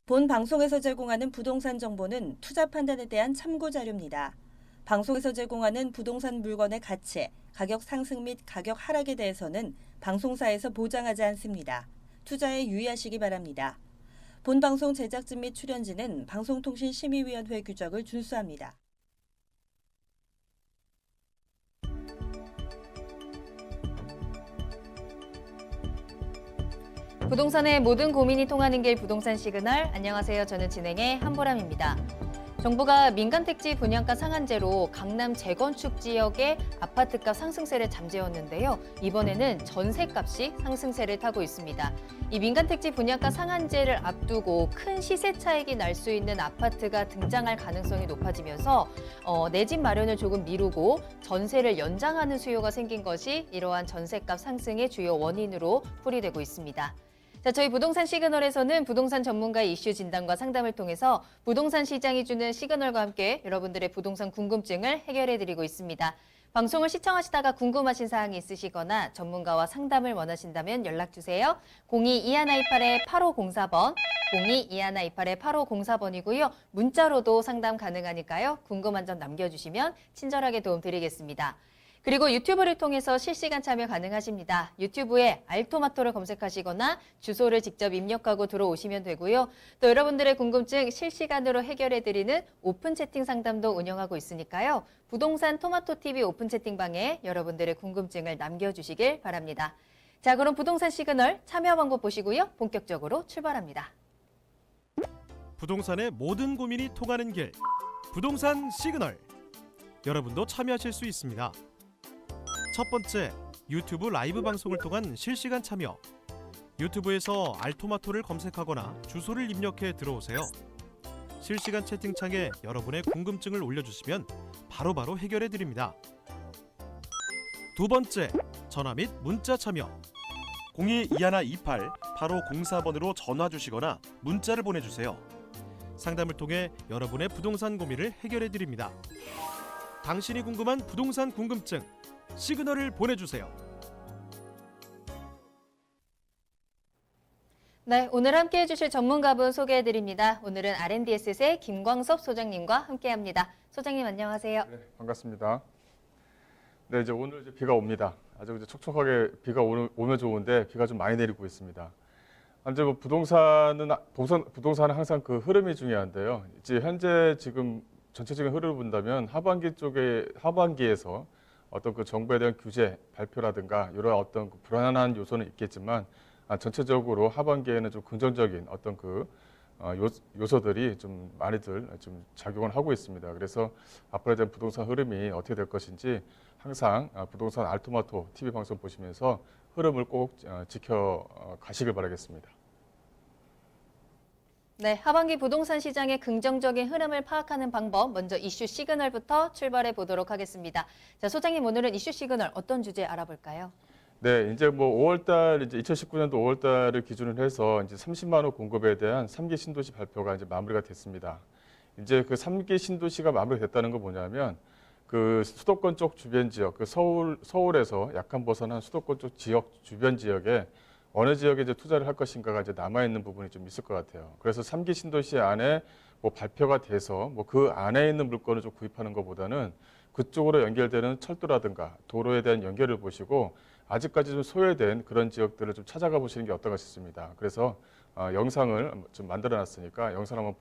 본 방송에서 제공하는 부동산 정보는 투자 판단에 대한 참고 자료입니다. 방송에서 제공하는 부동산 물건의 가치, 가격 상승 및 가격 하락에 대해서는 방송사에서 보장하지 않습니다. 투자에 유의하시기 바랍니다. 본 방송 제작진 및 출연진은 방송통신심의위원회 규정을 준수합니다. 부동산의 모든 고민이 통하는 길 부동산 시그널. 안녕하세요. 저는 진행의 한보람입니다. 정부가 민간택지 분양가 상한제로 강남 재건축 지역의 아파트값 상승세를 잠재웠는데요. 이번에는 전세값이 상승세를 타고 있습니다. 이 민간택지 분양가 상한제를 앞두고 큰 시세 차익이 날 수 있는 아파트가 등장할 가능성이 높아지면서 내 집 마련을 조금 미루고 전세를 연장하는 수요가 생긴 것이 이러한 전세값 상승의 주요 원인으로 풀이되고 있습니다. 자, 저희 부동산 시그널에서는 부동산 전문가의 이슈 진단과 상담을 통해서 부동산 시장이 주는 시그널과 함께 여러분들의 부동산 궁금증을 해결해드리고 있습니다. 방송을 시청하시다가 궁금하신 사항이 있으시거나 전문가와 상담을 원하신다면 연락주세요. 02-2128-8504번, 02-2128-8504번이고요. 문자로도 상담 가능하니까요. 궁금한 점 남겨주시면 친절하게 도움드리겠습니다. 그리고 유튜브를 통해서 실시간 참여 가능하십니다. 유튜브에 알토마토를 검색하시거나 주소를 직접 입력하고 들어오시면 되고요. 또 여러분들의 궁금증 실시간으로 해결해드리는 오픈 채팅 상담도 운영하고 있으니까요. 부동산 토마토TV 오픈 채팅방에 여러분들의 궁금증을 남겨주시길 바랍니다. 자, 그럼 부동산 시그널 참여 방법 보시고요. 본격적으로 출발합니다. 부동산의 모든 고민이 통하는 길, 부동산 시그널. 여러분도 참여하실 수 있습니다. 첫 번째, 유튜브 라이브 방송을 통한 실시간 참여. 유튜브에서 알토마토를 검색하거나 주소를 입력해 들어오세요. 실시간 채팅창에 여러분의 궁금증을 올려주시면 바로바로 해결해 드립니다. 두 번째, 전화 및 문자 참여. 02-2128-8504번으로 전화 주시거나 문자를 보내주세요. 상담을 통해 여러분의 부동산 고민을 해결해 드립니다. 당신이 궁금한 부동산 궁금증, 시그널을 보내주세요. 네, 오늘 함께해 주실 전문가분 소개해드립니다. 오늘은 R&D에셋의 김광섭 소장님과 함께합니다. 소장님 안녕하세요. 네, 반갑습니다. 네, 이제 오늘 비가 옵니다. 아주 이제 촉촉하게 비가 오면 좋은데 비가 좀 많이 내리고 있습니다. 이제 뭐 부동산은 항상 그 흐름이 중요한데요. 이제 현재 지금 전체적인 흐름을 본다면 하반기에서 어떤 그 정부에 대한 규제 발표라든가 이런 어떤 그 불안한 요소는 있겠지만 전체적으로 하반기에는 좀 긍정적인 어떤 그 요소들이 좀 많이들 좀 작용을 하고 있습니다. 그래서 앞으로에 대한 부동산 흐름이 어떻게 될 것인지 항상 부동산 알토마토 TV 방송 보시면서 흐름을 꼭 지켜가시길 바라겠습니다. 네, 하반기 부동산 시장의 긍정적인 흐름을 파악하는 방법, 먼저 이슈 시그널부터 출발해 보도록 하겠습니다. 자, 소장님 오늘은 이슈 시그널 어떤 주제 알아볼까요? 네, 이제 뭐 5월달 이제 2019년도 5월달을 기준으로 해서 이제 30만 호 공급에 대한 3기 신도시 발표가 이제 마무리가 됐습니다. 이제 그 3기 신도시가 마무리됐다는 건 뭐냐면 그 수도권 쪽 주변 지역, 그 서울에서 약간 벗어난 수도권 쪽 지역 주변 지역에 어느 지역에 이제 투자를 할 것인가가 이제 남아있는 부분이 좀 있을 것 같아요. 그래서 3기 신도시 안에 뭐 발표가 돼서 뭐 그 안에 있는 물건을 좀 구입하는 것보다는 그쪽으로 연결되는 철도라든가 도로에 대한 연결을 보시고 아직까지 좀 소외된 그런 지역들을 좀 찾아가 보시는 게 어떨까 싶습니다. 그래서 영상을 좀 만들어 놨으니까 영상 한번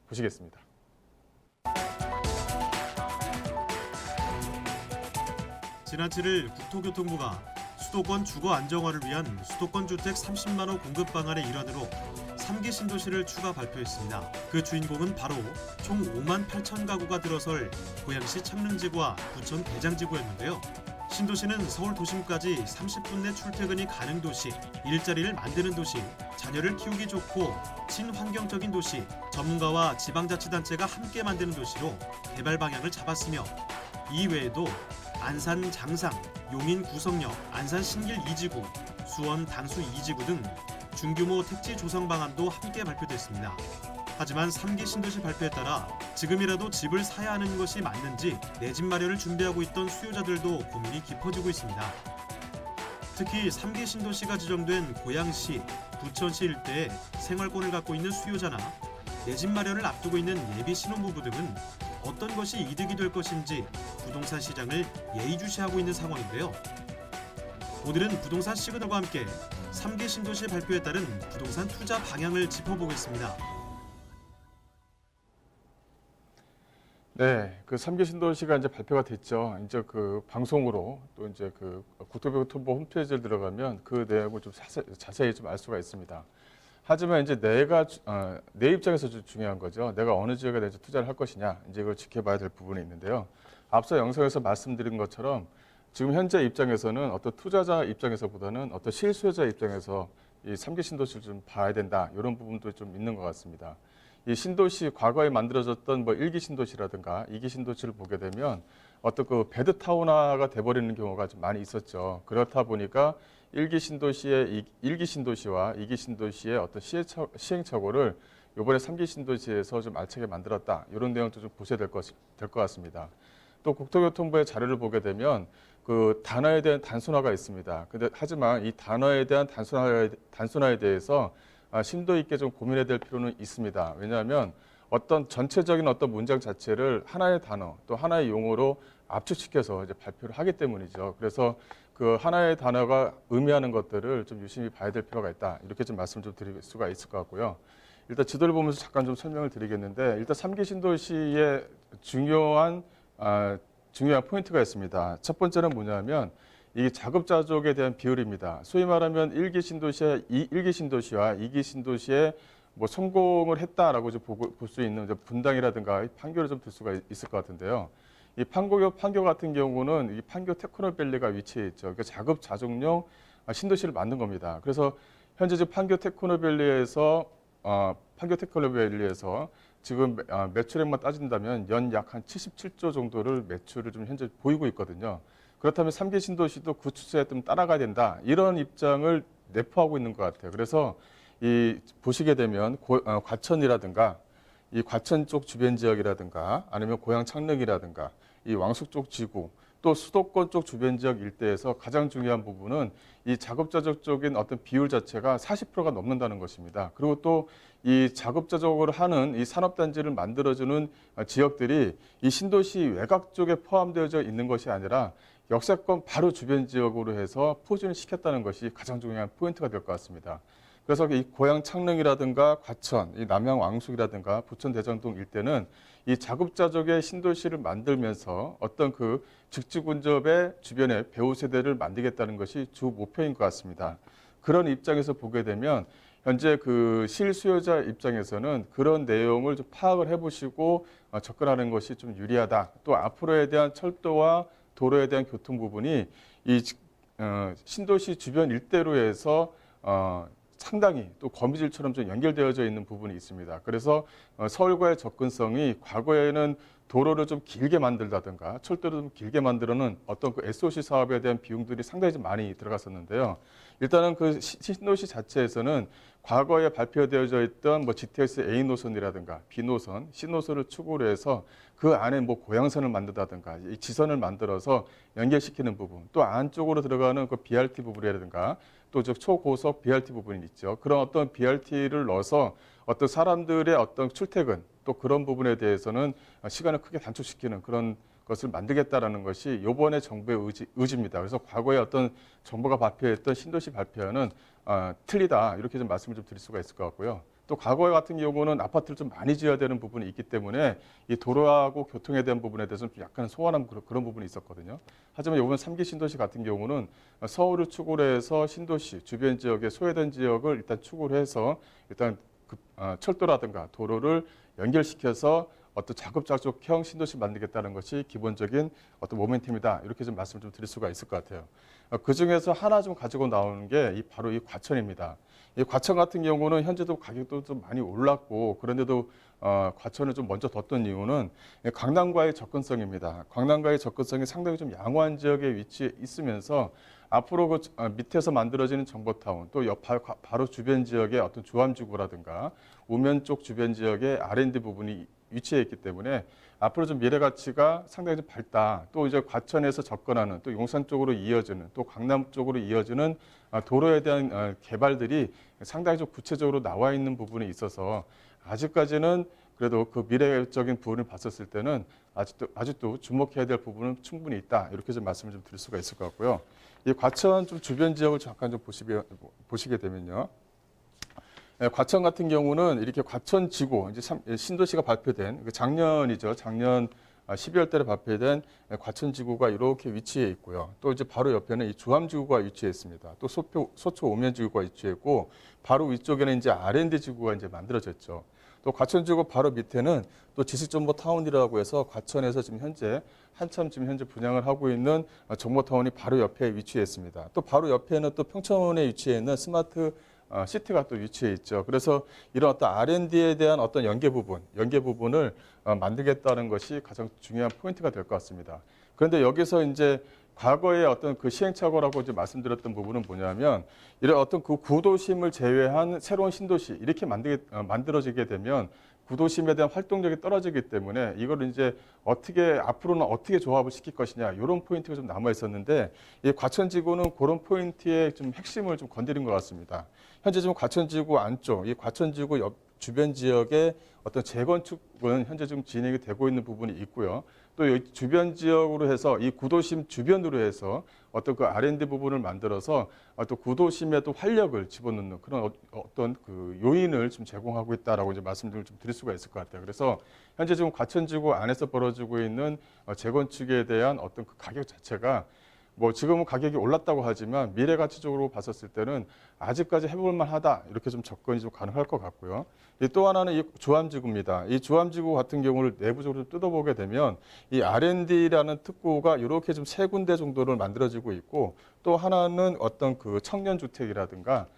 보시겠습니다. 지난 7일 국토교통부가 수도권 주거 안정화를 위한 수도권 주택 30만 호 공급 방안의 일환으로 3기 신도시를 추가 발표했습니다. 그 주인공은 바로 총 5만 8천 가구가 들어설 고양시 참릉지구와 부천 대장지구였는데요. 신도시는 서울 도심까지 30분 내 출퇴근이 가능 도시, 일자리를 만드는 도시, 자녀를 키우기 좋고 친환경적인 도시, 전문가와 지방자치단체가 함께 만드는 도시로 개발 방향을 잡았으며 이 외에도 안산 장상, 용인 구성역, 안산 신길 2지구, 수원 당수 2지구 등 중규모 택지 조성 방안도 함께 발표됐습니다. 하지만 3기 신도시 발표에 따라 지금이라도 집을 사야 하는 것이 맞는지 내 집 마련을 준비하고 있던 수요자들도 고민이 깊어지고 있습니다. 특히 3기 신도시가 지정된 고양시, 부천시 일대에 생활권을 갖고 있는 수요자나 내 집 마련을 앞두고 있는 예비 신혼부부 등은 어떤 것이 이득이 될 것인지 부동산 시장을 예의주시하고 있는 상황인데요. 오늘은 부동산 시그널과 함께 3기 신도시 발표에 따른 부동산 투자 방향을 짚어보겠습니다. 네, 그 3기 신도시가 이제 발표가 됐죠. 이제 그 방송으로 또 이제 그 국토교통부 홈페이지를 들어가면 그 내용을 좀 자세히 좀 알 수가 있습니다. 하지만 이제 내 입장에서 좀 중요한 거죠. 내가 어느 지역에 대해서 투자를 할 것이냐, 이제 이걸 지켜봐야 될 부분이 있는데요. 앞서 영상에서 말씀드린 것처럼 지금 현재 입장에서는 어떤 투자자 입장에서보다는 어떤 실수요자 입장에서 이 3기 신도시를 좀 봐야 된다, 이런 부분도 좀 있는 것 같습니다. 이 신도시 과거에 만들어졌던 뭐 1기 신도시라든가 2기 신도시를 보게 되면 어떤 그 베드타운화가 돼버리는 경우가 좀 많이 있었죠. 그렇다 보니까 1기 신도시의 1기 신도시와 2기 신도시의 어떤 시행착오를 이번에 3기 신도시에서 좀 알차게 만들었다, 이런 내용도 좀 보셔야 될 것 같습니다. 또 국토교통부의 자료를 보게 되면 그 단어에 대한 단순화가 있습니다. 근데 하지만 이 단어에 대한 단순화에 대해서 심도 있게 좀 고민해야 될 필요는 있습니다. 왜냐하면 어떤 전체적인 어떤 문장 자체를 하나의 단어 또 하나의 용어로 압축시켜서 이제 발표를 하기 때문이죠. 그래서 그 하나의 단어가 의미하는 것들을 좀 유심히 봐야 될 필요가 있다, 이렇게 좀 말씀을 좀 드릴 수가 있을 것 같고요. 일단 지도를 보면서 잠깐 좀 설명을 드리겠는데, 일단 3기 신도시의 중요한 포인트가 있습니다. 첫 번째는 뭐냐면 이 자급자족에 대한 비율입니다. 소위 말하면 1기 신도시와 2기 신도시에 뭐 성공을 했다라고 볼 수 있는 분당이라든가 판교를 좀 들 수가 있을 것 같은데요. 이 판교 같은 경우는 이 판교 테크노밸리가 위치해 있죠. 그러니까 자급자족용 신도시를 만든 겁니다. 그래서 현재 지금 판교 테크노밸리에서 지금 매출액만 따진다면 연 약 한 77조 정도를 매출을 좀 현재 보이고 있거든요. 그렇다면 3기 신도시도 그 추세에 좀 따라가야 된다, 이런 입장을 내포하고 있는 것 같아요. 그래서 이 보시게 되면 과천이라든가 이 과천 쪽 주변 지역이라든가 아니면 고양 창릉이라든가 이 왕숙 쪽 지구 또 수도권 쪽 주변 지역 일대에서 가장 중요한 부분은 이 자급자족적인 어떤 비율 자체가 40%가 넘는다는 것입니다. 그리고 또 이 자급자족을 하는 이 산업단지를 만들어주는 지역들이 이 신도시 외곽 쪽에 포함되어져 있는 것이 아니라 역세권 바로 주변 지역으로 해서 포진을 시켰다는 것이 가장 중요한 포인트가 될 것 같습니다. 그래서 이 고양 창릉이라든가 과천, 이 남양 왕숙이라든가 부천 대장동 일대는 이 자급자족의 신도시를 만들면서 어떤 그 직지군접의 주변에 배후 세대를 만들겠다는 것이 주 목표인 것 같습니다. 그런 입장에서 보게 되면 현재 그 실수요자 입장에서는 그런 내용을 좀 파악을 해보시고 접근하는 것이 좀 유리하다. 또 앞으로에 대한 철도와 도로에 대한 교통 부분이 이 신도시 주변 일대로 해서 상당히 또 거미줄처럼 좀 연결되어져 있는 부분이 있습니다. 그래서 서울과의 접근성이 과거에는 도로를 좀 길게 만들다든가 철도를 좀 길게 만들어는 어떤 그 SOC 사업에 대한 비용들이 상당히 좀 많이 들어갔었는데요. 일단은 그 신도시 자체에서는 과거에 발표되어져 있던 뭐 GTX A 노선이라든가 B 노선, C 노선을 축으로 해서 그 안에 뭐 고양선을 만든다든가 이 지선을 만들어서 연결시키는 부분, 또 안쪽으로 들어가는 그 BRT 부분이라든가 또 초고속 BRT 부분이 있죠. 그런 어떤 BRT를 넣어서 어떤 사람들의 어떤 출퇴근 또 그런 부분에 대해서는 시간을 크게 단축시키는 그런 것을 만들겠다라는 것이 이번에 정부의 의지입니다. 그래서 과거에 어떤 정부가 발표했던 신도시 발표는 틀리다, 이렇게 좀 말씀을 좀 드릴 수가 있을 것 같고요. 또 과거 같은 경우는 아파트를 좀 많이 지어야 되는 부분이 있기 때문에 이 도로하고 교통에 대한 부분에 대해서는 좀 약간 소홀한 그런 부분이 있었거든요. 하지만 이번 3기 신도시 같은 경우는 서울을 축으로 해서 신도시 주변 지역의 소외된 지역을 일단 축으로 해서 일단 철도라든가 도로를 연결시켜서 어떤 자급자족형 신도시 만들겠다는 것이 기본적인 어떤 모멘텀이다, 이렇게 좀 말씀을 좀 드릴 수가 있을 것 같아요. 그 중에서 하나 좀 가지고 나오는 게 바로 이 과천입니다. 이 과천 같은 경우는 현재도 가격도 좀 많이 올랐고 그런데도 과천을 좀 먼저 뒀던 이유는 강남과의 접근성입니다. 강남과의 접근성이 상당히 좀 양호한 지역에 위치해 있으면서 앞으로 밑에서 만들어지는 정보타운 또 바로 주변 지역의 어떤 조암지구라든가 우면 쪽 주변 지역의 R&D 부분이 위치해 있기 때문에 앞으로 좀 미래 가치가 상당히 좀 밝다. 또 이제 과천에서 접근하는 또 용산 쪽으로 이어지는 또 강남 쪽으로 이어지는 도로에 대한 개발들이 상당히 좀 구체적으로 나와 있는 부분이 있어서 아직까지는 그래도 그 미래적인 부분을 봤었을 때는 아직도 주목해야 될 부분은 충분히 있다. 이렇게 좀 말씀을 좀 드릴 수가 있을 것 같고요. 이 과천 좀 주변 지역을 잠깐 좀 보시게 되면요. 과천 같은 경우는 이렇게 과천 지구 이제 신도시가 발표된 작년이죠. 작년 12월 달에 발표된 과천 지구가 이렇게 위치해 있고요. 또 이제 바로 옆에는 이 주암 지구가 위치해 있습니다. 또 소초 오면 지구가 위치해 있고 바로 위쪽에는 이제 R&D 지구가 이제 만들어졌죠. 또 과천 지구 바로 밑에는 또 지식정보 타운이라고 해서 과천에서 지금 한참 분양을 하고 있는 정보타운이 바로 옆에 위치해 있습니다. 또 바로 옆에는 또 평촌에 위치해 있는 스마트 시티가 또 위치해 있죠. 그래서 이런 어떤 R&D에 대한 어떤 연계 부분을 만들겠다는 것이 가장 중요한 포인트가 될 것 같습니다. 그런데 여기서 이제 과거의 어떤 그 시행착오라고 이제 말씀드렸던 부분은 뭐냐면 이런 어떤 그 구도심을 제외한 새로운 신도시 이렇게 만들어지게 되면 구도심에 대한 활동력이 떨어지기 때문에 이걸 이제 앞으로는 어떻게 조합을 시킬 것이냐 이런 포인트가 좀 남아 있었는데 이 과천지구는 그런 포인트의 좀 핵심을 좀 건드린 것 같습니다. 현재 지금 과천지구 안쪽, 이 과천지구 옆 주변 지역의 어떤 재건축은 현재 지금 진행이 되고 있는 부분이 있고요. 또 이 주변 지역으로 해서 이 구도심 주변으로 해서 어떤 그 R&D 부분을 만들어서 또 구도심에 또 활력을 집어넣는 그런 어떤 그 요인을 좀 제공하고 있다라고 이제 말씀을 좀 드릴 수가 있을 것 같아요. 그래서 현재 지금 과천지구 안에서 벌어지고 있는 재건축에 대한 어떤 그 가격 자체가 뭐 지금은 가격이 올랐다고 하지만 미래 가치적으로 봤었을 때는 아직까지 해볼 만하다 이렇게 좀 접근이 좀 가능할 것 같고요. 또 하나는 이 조암지구입니다. 이 조암지구 같은 경우를 내부적으로 뜯어보게 되면 이 R&D라는 특구가 이렇게 좀 세 군데 정도를 만들어지고 있고 또 하나는 어떤 그 청년주택이라든가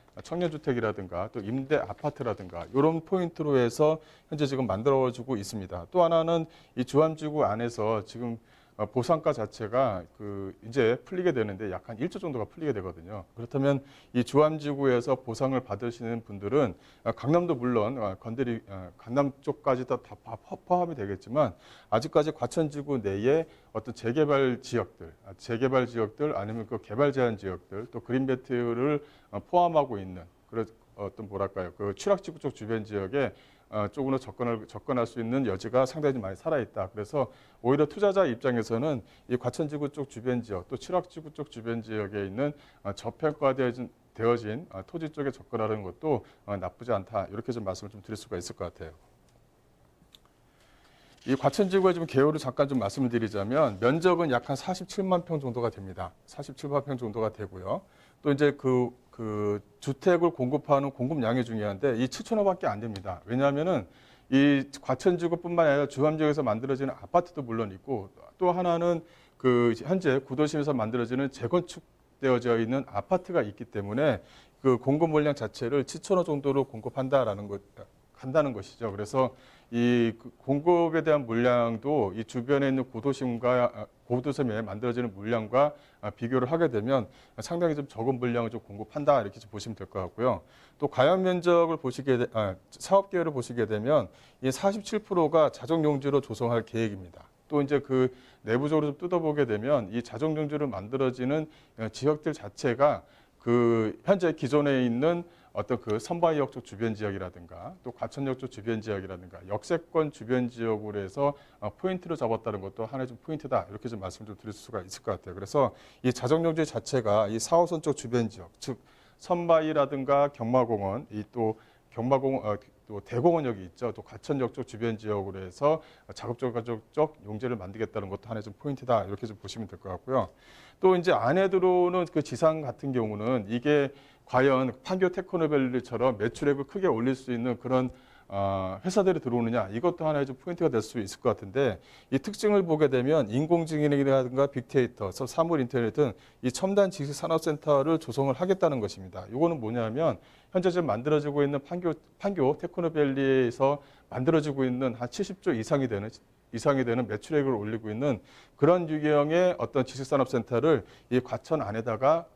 또 임대 아파트라든가 이런 포인트로 해서 현재 지금 만들어지고 있습니다. 또 하나는 이 조암지구 안에서 지금 보상가 자체가 이제 풀리게 되는데 약 한 1조 정도가 풀리게 되거든요. 그렇다면 이 주암지구에서 보상을 받으시는 분들은 강남도 물론 강남 쪽까지 다 포함이 되겠지만 아직까지 과천지구 내에 어떤 재개발 지역들 아니면 그 개발 제한 지역들 또 그린벨트를 포함하고 있는 그런 어떤 그 취락지구 쪽 주변 지역에 쪽으로 접근할 수 있는 여지가 상당히 많이 살아있다. 그래서 오히려 투자자 입장에서는 이 과천지구 쪽 주변 지역 또 칠학지구 쪽 주변 지역에 있는 저평가되어진 토지 쪽에 접근하는 것도 나쁘지 않다. 이렇게 좀 말씀을 좀 드릴 수가 있을 것 같아요. 이 과천지구의 좀 개요를 잠깐 좀 말씀을 드리자면 면적은 약 한 47만 평 정도가 됩니다. 47만 평 정도가 되고요. 또 이제 그 주택을 공급하는 공급량이 중요한데 이 7,000호밖에 안 됩니다. 왜냐하면은 이 과천지구뿐만 아니라 주암지역에서 만들어지는 아파트도 물론 있고 또 하나는 그 현재 구도심에서 만들어지는 재건축되어져 있는 아파트가 있기 때문에 그 공급 물량 자체를 7,000호 정도로 간다는 것이죠. 그래서 이 공급에 대한 물량도 이 주변에 있는 고도심에 만들어지는 물량과 비교를 하게 되면 상당히 좀 적은 물량을 좀 공급한다 이렇게 좀 보시면 될 것 같고요. 또 가용 면적을 사업 계획을 보시게 되면 이 47%가 자정용지로 조성할 계획입니다. 또 이제 그 내부적으로 좀 뜯어보게 되면 이 자정용지로 만들어지는 지역들 자체가 그 현재 기존에 있는 어떤 그 선바이역 쪽 주변 지역이라든가 또 과천역 쪽 주변 지역이라든가 역세권 주변 지역으로 해서 포인트를 잡았다는 것도 하나의 좀 포인트다 이렇게 좀 말씀 좀 드릴 수가 있을 것 같아요. 그래서 이 자정용지 자체가 이 4호선 쪽 주변 지역 즉 선바이라든가 경마공원 또 대공원역이 있죠. 또 과천역 쪽 주변 지역으로 해서 자급자족 용지를 만들겠다는 것도 하나의 좀 포인트다 이렇게 좀 보시면 될 것 같고요. 또 이제 안에 들어오는 그 지상 같은 경우는 이게 과연 판교 테크노밸리처럼 매출액을 크게 올릴 수 있는 그런 회사들이 들어오느냐 이것도 하나의 좀 포인트가 될 수 있을 것 같은데 이 특징을 보게 되면 인공지능이라든가 빅데이터, 사물 인터넷 등 이 첨단 지식산업센터를 조성을 하겠다는 것입니다. 이거는 뭐냐면 현재 지금 만들어지고 있는 판교 테크노밸리에서 만들어지고 있는 한 70조 이상이 되는 이상이 되는 매출액을 올리고 있는 그런 유형의 어떤 지식산업센터를 이 과천 안에다가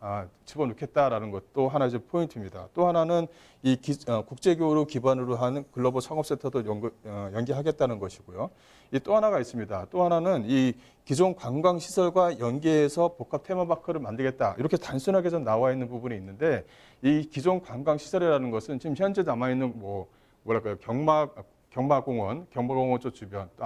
집어넣겠다라는 것도 하나의 좀 포인트입니다. 또 하나는 이 국제교류 기반으로 하는 글로벌 창업센터도 연계하겠다는 것이고요. 이 또 하나가 있습니다. 또 하나는 이 기존 관광시설과 연계해서 복합 테마파크를 만들겠다. 이렇게 단순하게 좀 나와 있는 부분이 있는데 이 기존 관광시설이라는 것은 지금 현재 남아있는 경마공원 쪽 주변 또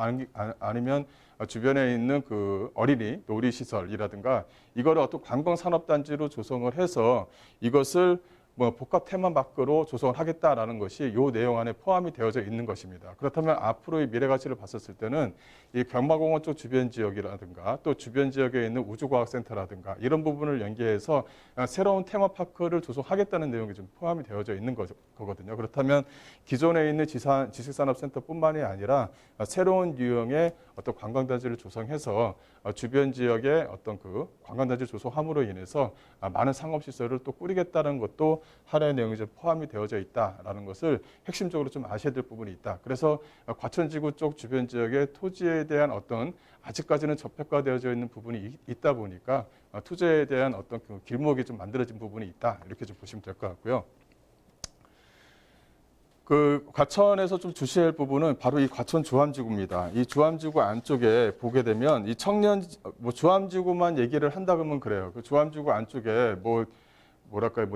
아니면 주변에 있는 그 어린이 놀이시설이라든가 이거를 어떤 관광산업단지로 조성을 해서 이것을 복합 테마파크로 조성을 하겠다라는 것이 이 내용 안에 포함이 되어져 있는 것입니다. 그렇다면 앞으로의 미래 가치를 봤었을 때는 이 경마공원 쪽 주변 지역이라든가 또 주변 지역에 있는 우주과학센터라든가 이런 부분을 연계해서 새로운 테마파크를 조성하겠다는 내용이 좀 포함이 되어져 있는 거거든요. 그렇다면 기존에 있는 지식산업센터뿐만이 아니라 새로운 유형의 어떤 관광단지를 조성해서 주변 지역에 어떤 그 관광단지 조성함으로 인해서 많은 상업시설을 또 꾸리겠다는 것도 하나의 내용이 좀 포함이 되어져 있다라는 것을 핵심적으로 좀 아셔야 될 부분이 있다. 그래서 과천지구 쪽 주변 지역의 토지에 대한 어떤 아직까지는 저평가되어져 있는 부분이 있다 보니까 투자에 대한 어떤 그 길목이 좀 만들어진 부분이 있다. 이렇게 좀 보시면 될 것 같고요. 그 과천에서 좀 주시해야 할 부분은 바로 이 과천 주암지구입니다. 이 주암지구 안쪽에 보게 되면 이 주암지구만 얘기를 한다 그러면 그래요. 그 주암지구 안쪽에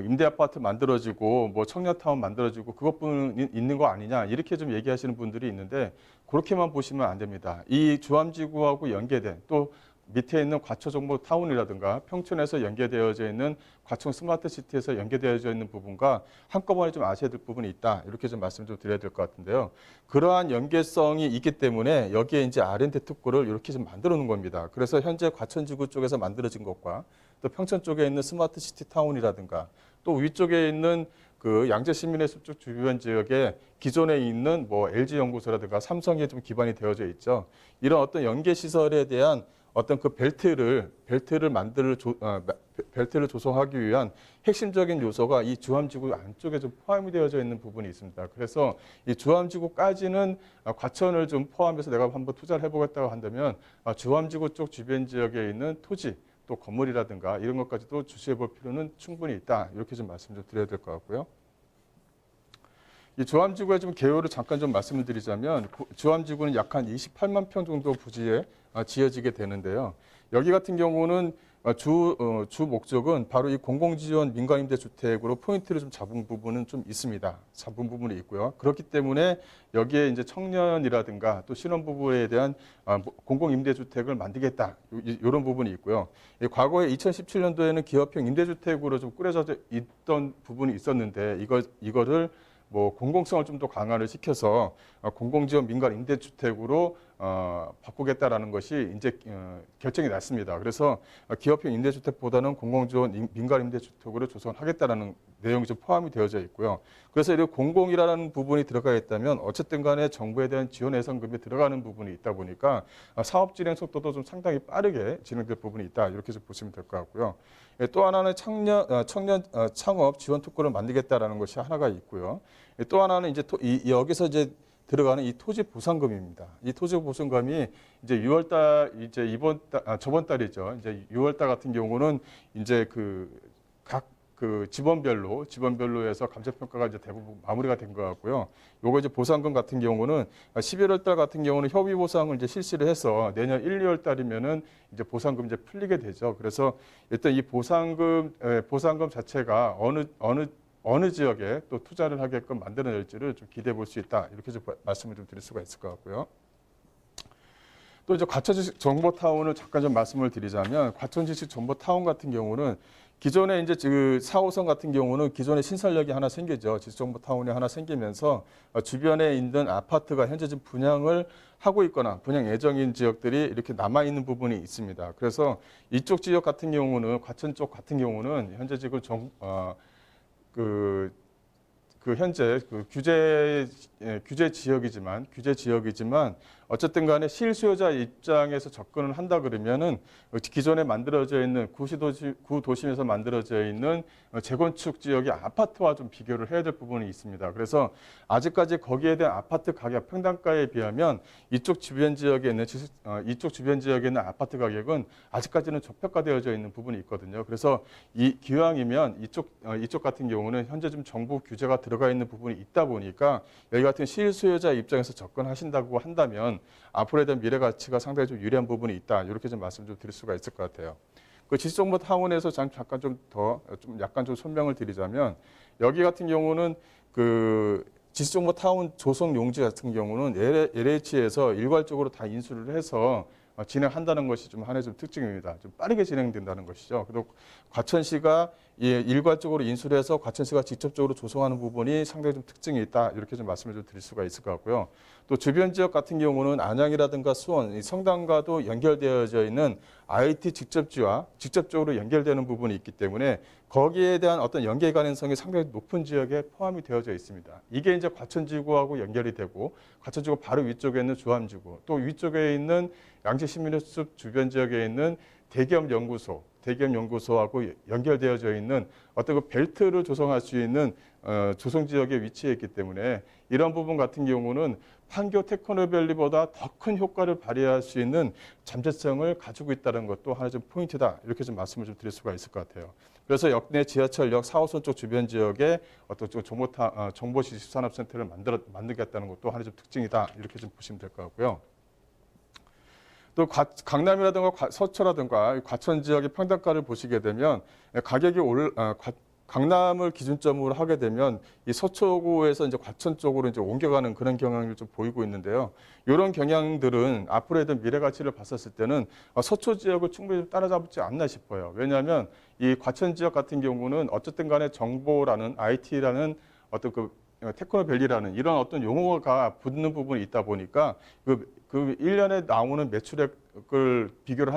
임대 아파트 만들어지고 청년타운 만들어지고 그것뿐 있는 거 아니냐 이렇게 좀 얘기하시는 분들이 있는데 그렇게만 보시면 안 됩니다. 이 주암지구하고 연계된 또 밑에 있는 과초정보타운이라든가 평촌에서 연계되어져 있는 과천 스마트시티에서 연계되어져 있는 부분과 한꺼번에 좀 아셔야 될 부분이 있다. 이렇게 좀 말씀 좀 드려야 될 것 같은데요. 그러한 연계성이 있기 때문에 여기에 이제 R&D 특구를 이렇게 좀 만들어 놓은 겁니다. 그래서 현재 과천지구 쪽에서 만들어진 것과 또 평촌 쪽에 있는 스마트시티 타운이라든가 또 위쪽에 있는 그 양재시민의 숲쪽 주변 지역에 기존에 있는 LG연구소라든가 삼성에 좀 기반이 되어져 있죠. 이런 어떤 연계 시설에 대한 어떤 그 벨트를 조성하기 위한 핵심적인 요소가 이 주암지구 안쪽에 좀 포함이 되어져 있는 부분이 있습니다. 그래서 이 주암지구까지는 과천을 좀 포함해서 내가 한번 투자를 해보겠다고 한다면 주암지구 쪽 주변 지역에 있는 토지 또 건물이라든가 이런 것까지도 주시해 볼 필요는 충분히 있다. 이렇게 좀 말씀 좀 드려야 될 것 같고요. 이 주암지구의 좀 개요를 잠깐 좀 말씀을 드리자면 주암지구는 약 한 28만 평 정도 부지에 지어지게 되는데요. 여기 같은 경우는 주 목적은 바로 이 공공지원 민간임대주택으로 포인트를 좀 잡은 부분은 좀 있습니다. 잡은 부분이 있고요. 그렇기 때문에 여기에 이제 청년이라든가 또 신혼부부에 대한 공공임대주택을 만들겠다. 이런 부분이 있고요. 과거에 2017년도에는 기업형 임대주택으로 좀 꾸려져 있던 부분이 있었는데 이거를 공공성을 좀 더 강화를 시켜서 공공지원 민간 임대주택으로 바꾸겠다라는 것이 이제 결정이 났습니다. 그래서 기업형 임대주택보다는 공공지원 민간 임대주택으로 조성하겠다라는 내용이 좀 포함이 되어져 있고요. 그래서 이 공공이라는 부분이 들어가 있다면 어쨌든 간에 정부에 대한 지원 예산금이 들어가는 부분이 있다 보니까 사업 진행 속도도 좀 상당히 빠르게 진행될 부분이 있다. 이렇게 좀 보시면 될 것 같고요. 또 하나는 청년 창업 지원 특구를 만들겠다라는 것이 하나가 있고요. 또 하나는 이제 여기서 이제 들어가는 이 토지 보상금입니다. 이 토지 보상금이 이제 6월달 저번 달이죠. 이제 6월달 같은 경우는 이제 각 지번별로 해서 감정평가가 이제 대부분 마무리가 된 것 같고요. 요거 이제 보상금 같은 경우는 11월 달 같은 경우는 협의 보상을 이제 실시를 해서 내년 1, 2월 달이면은 이제 보상금 이제 풀리게 되죠. 그래서 일단 이 보상금 자체가 어느 지역에 또 투자를 하게끔 만들어낼지를 좀 기대해 볼 수 있다. 이렇게 좀 말씀을 좀 드릴 수가 있을 것 같고요. 또 이제 과천지식 정보타운을 잠깐 좀 말씀을 드리자면 과천지식 정보타운 같은 경우는 기존에 이제 4호선 같은 경우는 기존에 신설역이 하나 생기죠. 지식정보타운이 하나 생기면서 주변에 있는 아파트가 현재 지금 분양을 하고 있거나 분양 예정인 지역들이 이렇게 남아 있는 부분이 있습니다. 그래서 이쪽 지역 같은 경우는 과천 쪽 같은 경우는 현재 지금 현재 규제 지역이지만 어쨌든 간에 실수요자 입장에서 접근을 한다 그러면은 기존에 만들어져 있는 구도심에서 만들어져 있는 재건축 지역의 아파트와 좀 비교를 해야 될 부분이 있습니다. 그래서 아직까지 거기에 대한 아파트 가격 평당가에 비하면 이쪽 주변 지역에 있는 아파트 가격은 아직까지는 저평가되어져 있는 부분이 있거든요. 그래서 기왕이면 이쪽 같은 경우는 현재 좀 정부 규제가 들어가 있는 부분이 있다 보니까 여기 같은 실수요자 입장에서 접근하신다고 한다면 앞으로에 대한 미래 가치가 상당히 좀 유리한 부분이 있다. 이렇게 좀 말씀 좀 드릴 수가 있을 것 같아요. 그 지수정보 타운에서 잠깐 좀 약간 좀 설명을 드리자면 여기 같은 경우는 그 지수정보 타운 조성 용지 같은 경우는 LH에서 일괄적으로 다 인수를 해서 진행한다는 것이 좀 하나의 좀 특징입니다. 좀 빠르게 진행된다는 것이죠. 그리고 과천시가 일괄적으로 인수를 해서 과천시가 직접적으로 조성하는 부분이 상당히 좀 특징이 있다. 이렇게 좀 말씀을 좀 드릴 수가 있을 것 같고요. 또 주변 지역 같은 경우는 안양이라든가 수원, 이 성당과도 연결되어져 있는 IT 직접지와 직접적으로 연결되는 부분이 있기 때문에 거기에 대한 어떤 연계 가능성이 상당히 높은 지역에 포함이 되어져 있습니다. 이게 이제 과천지구하고 연결이 되고 과천지구 바로 위쪽에 있는 주암지구, 또 위쪽에 있는 양지시민숲 주변 지역에 있는 대기업 연구소하고 연결되어져 있는 어떤 그 벨트를 조성할 수 있는 조성 지역에 위치해 있기 때문에 이런 부분 같은 경우는 판교 테크노밸리보다 더 큰 효과를 발휘할 수 있는 잠재성을 가지고 있다는 것도 하나의 좀 포인트다. 이렇게 좀 말씀을 좀 드릴 수가 있을 것 같아요. 그래서 역내 지하철역 4호선 쪽 주변 지역에 어떤 정보시스 산업센터를 만들겠다는 것도 하나의 좀 특징이다. 이렇게 좀 보시면 될 것 같고요. 또 강남이라든가 서초라든가 과천 지역의 평당가를 보시게 되면 가격이 강남을 기준점으로 하게 되면 이 서초구에서 이제 과천 쪽으로 이제 옮겨가는 그런 경향을 좀 보이고 있는데요. 이런 경향들은 앞으로의 미래 가치를 봤었을 때는 서초 지역을 충분히 좀 따라잡지 않나 싶어요. 왜냐하면 이 과천 지역 같은 경우는 어쨌든 간에 정보라는 IT라는 어떤 그 테크노밸리라는 이런 어떤 용어가 붙는 부분이 있다 보니까 그 1년에 나오는 매출액을 비교를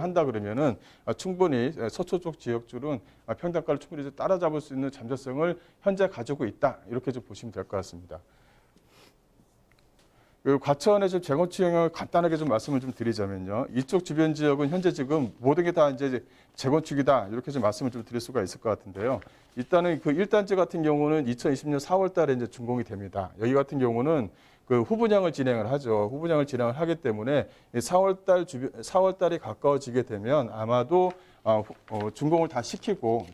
한다 그러면은 충분히 서초 쪽 지역줄은 평당가를 충분히 따라잡을 수 있는 잠재성을 현재 가지고 있다. 이렇게 좀 보시면 될 것 같습니다. 그리고 과천의 좀 재건축 영역을 간단하게 좀 말씀을 좀 드리자면요. 이쪽 주변 지역은 현재 지금 모든 게 다 이제 재건축이다. 이렇게 좀 말씀을 좀 드릴 수가 있을 것 같은데요. 일단은 그 1단지 같은 경우는 2020년 4월 달에 이제 준공이 됩니다. 여기 같은 경우는 그 후분양을 진행을 하죠. 후분양을 진행을 하기 때문에 4월 달이 가까워지게 되면 아마도 준공을 다 시키고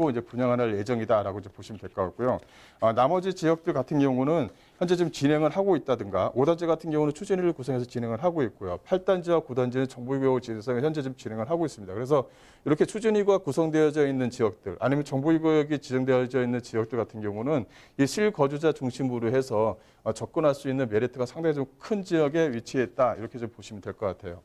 이제 분양을 할 예정이다라고 이제 보시면 될 것 같고요. 나머지 지역들 같은 경우는 현재 지금 진행을 하고 있다든가 5단지 같은 경우는 추진위를 구성해서 진행을 하고 있고요. 8단지와 9단지는 정보유보 지정을 현재 지금 진행을 하고 있습니다. 그래서 이렇게 추진위가 구성되어져 있는 지역들 아니면 정보유보역이 지정되어져 있는 지역들 같은 경우는 이 실거주자 중심으로 해서 접근할 수 있는 메리트가 상당히 좀 큰 지역에 위치했다. 이렇게 좀 보시면 될 것 같아요.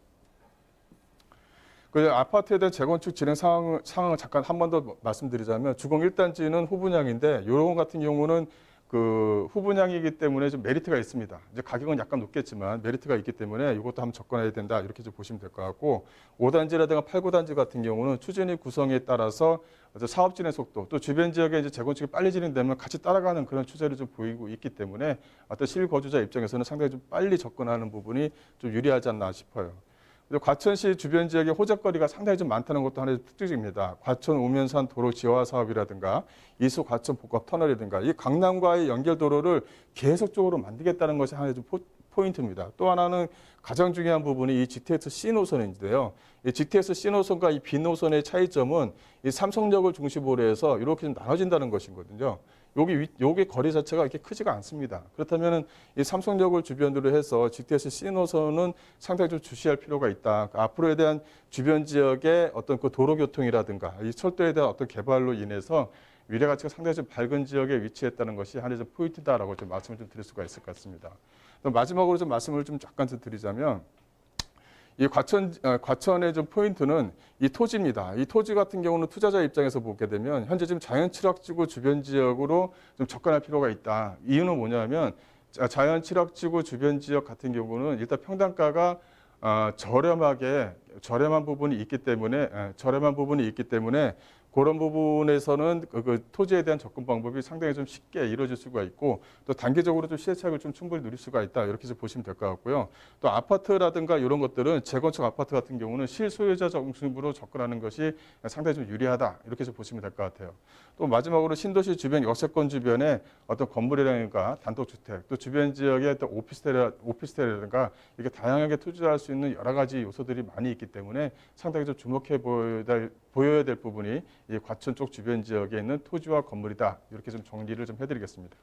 그 아파트에 대한 재건축 진행 상황을 잠깐 한 번 더 말씀드리자면 주공 1단지는 후분양인데 요런 같은 경우는 그 후분양이기 때문에 좀 메리트가 있습니다. 이제 가격은 약간 높겠지만 메리트가 있기 때문에 이것도 한번 접근해야 된다. 이렇게 좀 보시면 될 것 같고 5단지라든가 8, 9단지 같은 경우는 추진위 구성에 따라서 사업 진행 속도 또 주변 지역에 이제 재건축이 빨리 진행되면 같이 따라가는 그런 추세를 좀 보이고 있기 때문에 어떤 실거주자 입장에서는 상당히 좀 빨리 접근하는 부분이 좀 유리하지 않나 싶어요. 과천시 주변 지역의 호재거리가 상당히 좀 많다는 것도 하나의 특징입니다. 과천 우면산 도로 지화 사업이라든가 이수 과천 복합 터널이라든가 이 강남과의 연결 도로를 계속적으로 만들겠다는 것이 하나의 좀 포인트입니다. 또 하나는 가장 중요한 부분이 이 GTX C 노선인데요. 이 GTX C 노선과 이 B 노선의 차이점은 이 삼성역을 중심으로 해서 이렇게 좀 나눠진다는 것이거든요. 여기 거리 자체가 이렇게 크지가 않습니다. 그렇다면 이 삼성역을 주변으로 해서 GTX C 노선은 상당히 좀 주시할 필요가 있다. 앞으로에 대한 주변 지역의 어떤 그 도로 교통이라든가 이 철도에 대한 어떤 개발로 인해서 미래 가치가 상당히 좀 밝은 지역에 위치했다는 것이 하나의 좀 포인트다라고 좀 말씀을 좀 드릴 수가 있을 것 같습니다. 마지막으로 좀 말씀을 좀 잠깐 좀 드리자면. 이 과천의 좀 포인트는 이 토지입니다. 이 토지 같은 경우는 투자자 입장에서 보게 되면 현재 지금 자연취락지구 주변 지역으로 좀 접근할 필요가 있다. 이유는 뭐냐면 자연취락지구 주변 지역 같은 경우는 일단 평당가가 저렴한 부분이 있기 때문에 그런 부분에서는 그 토지에 대한 접근 방법이 상당히 좀 쉽게 이루어질 수가 있고 또 단기적으로 좀 시세차익을 좀 충분히 누릴 수가 있다 이렇게 좀 보시면 될 것 같고요. 또 아파트라든가 이런 것들은 재건축 아파트 같은 경우는 실소유자 중심으로 접근하는 것이 상당히 좀 유리하다 이렇게 좀 보시면 될 것 같아요. 또 마지막으로 신도시 주변 역세권 주변에 어떤 건물이라든가 단독주택 또 주변 지역의 어떤 오피스텔이라든가 이렇게 다양하게 투자할 수 있는 여러 가지 요소들이 많이 있기 때문에 상당히 좀 주목해 보여야 될 부분이 이 과천 쪽 주변 지역에 있는 토지와 건물이다. 이렇게 좀 정리를 좀 해드리겠습니다.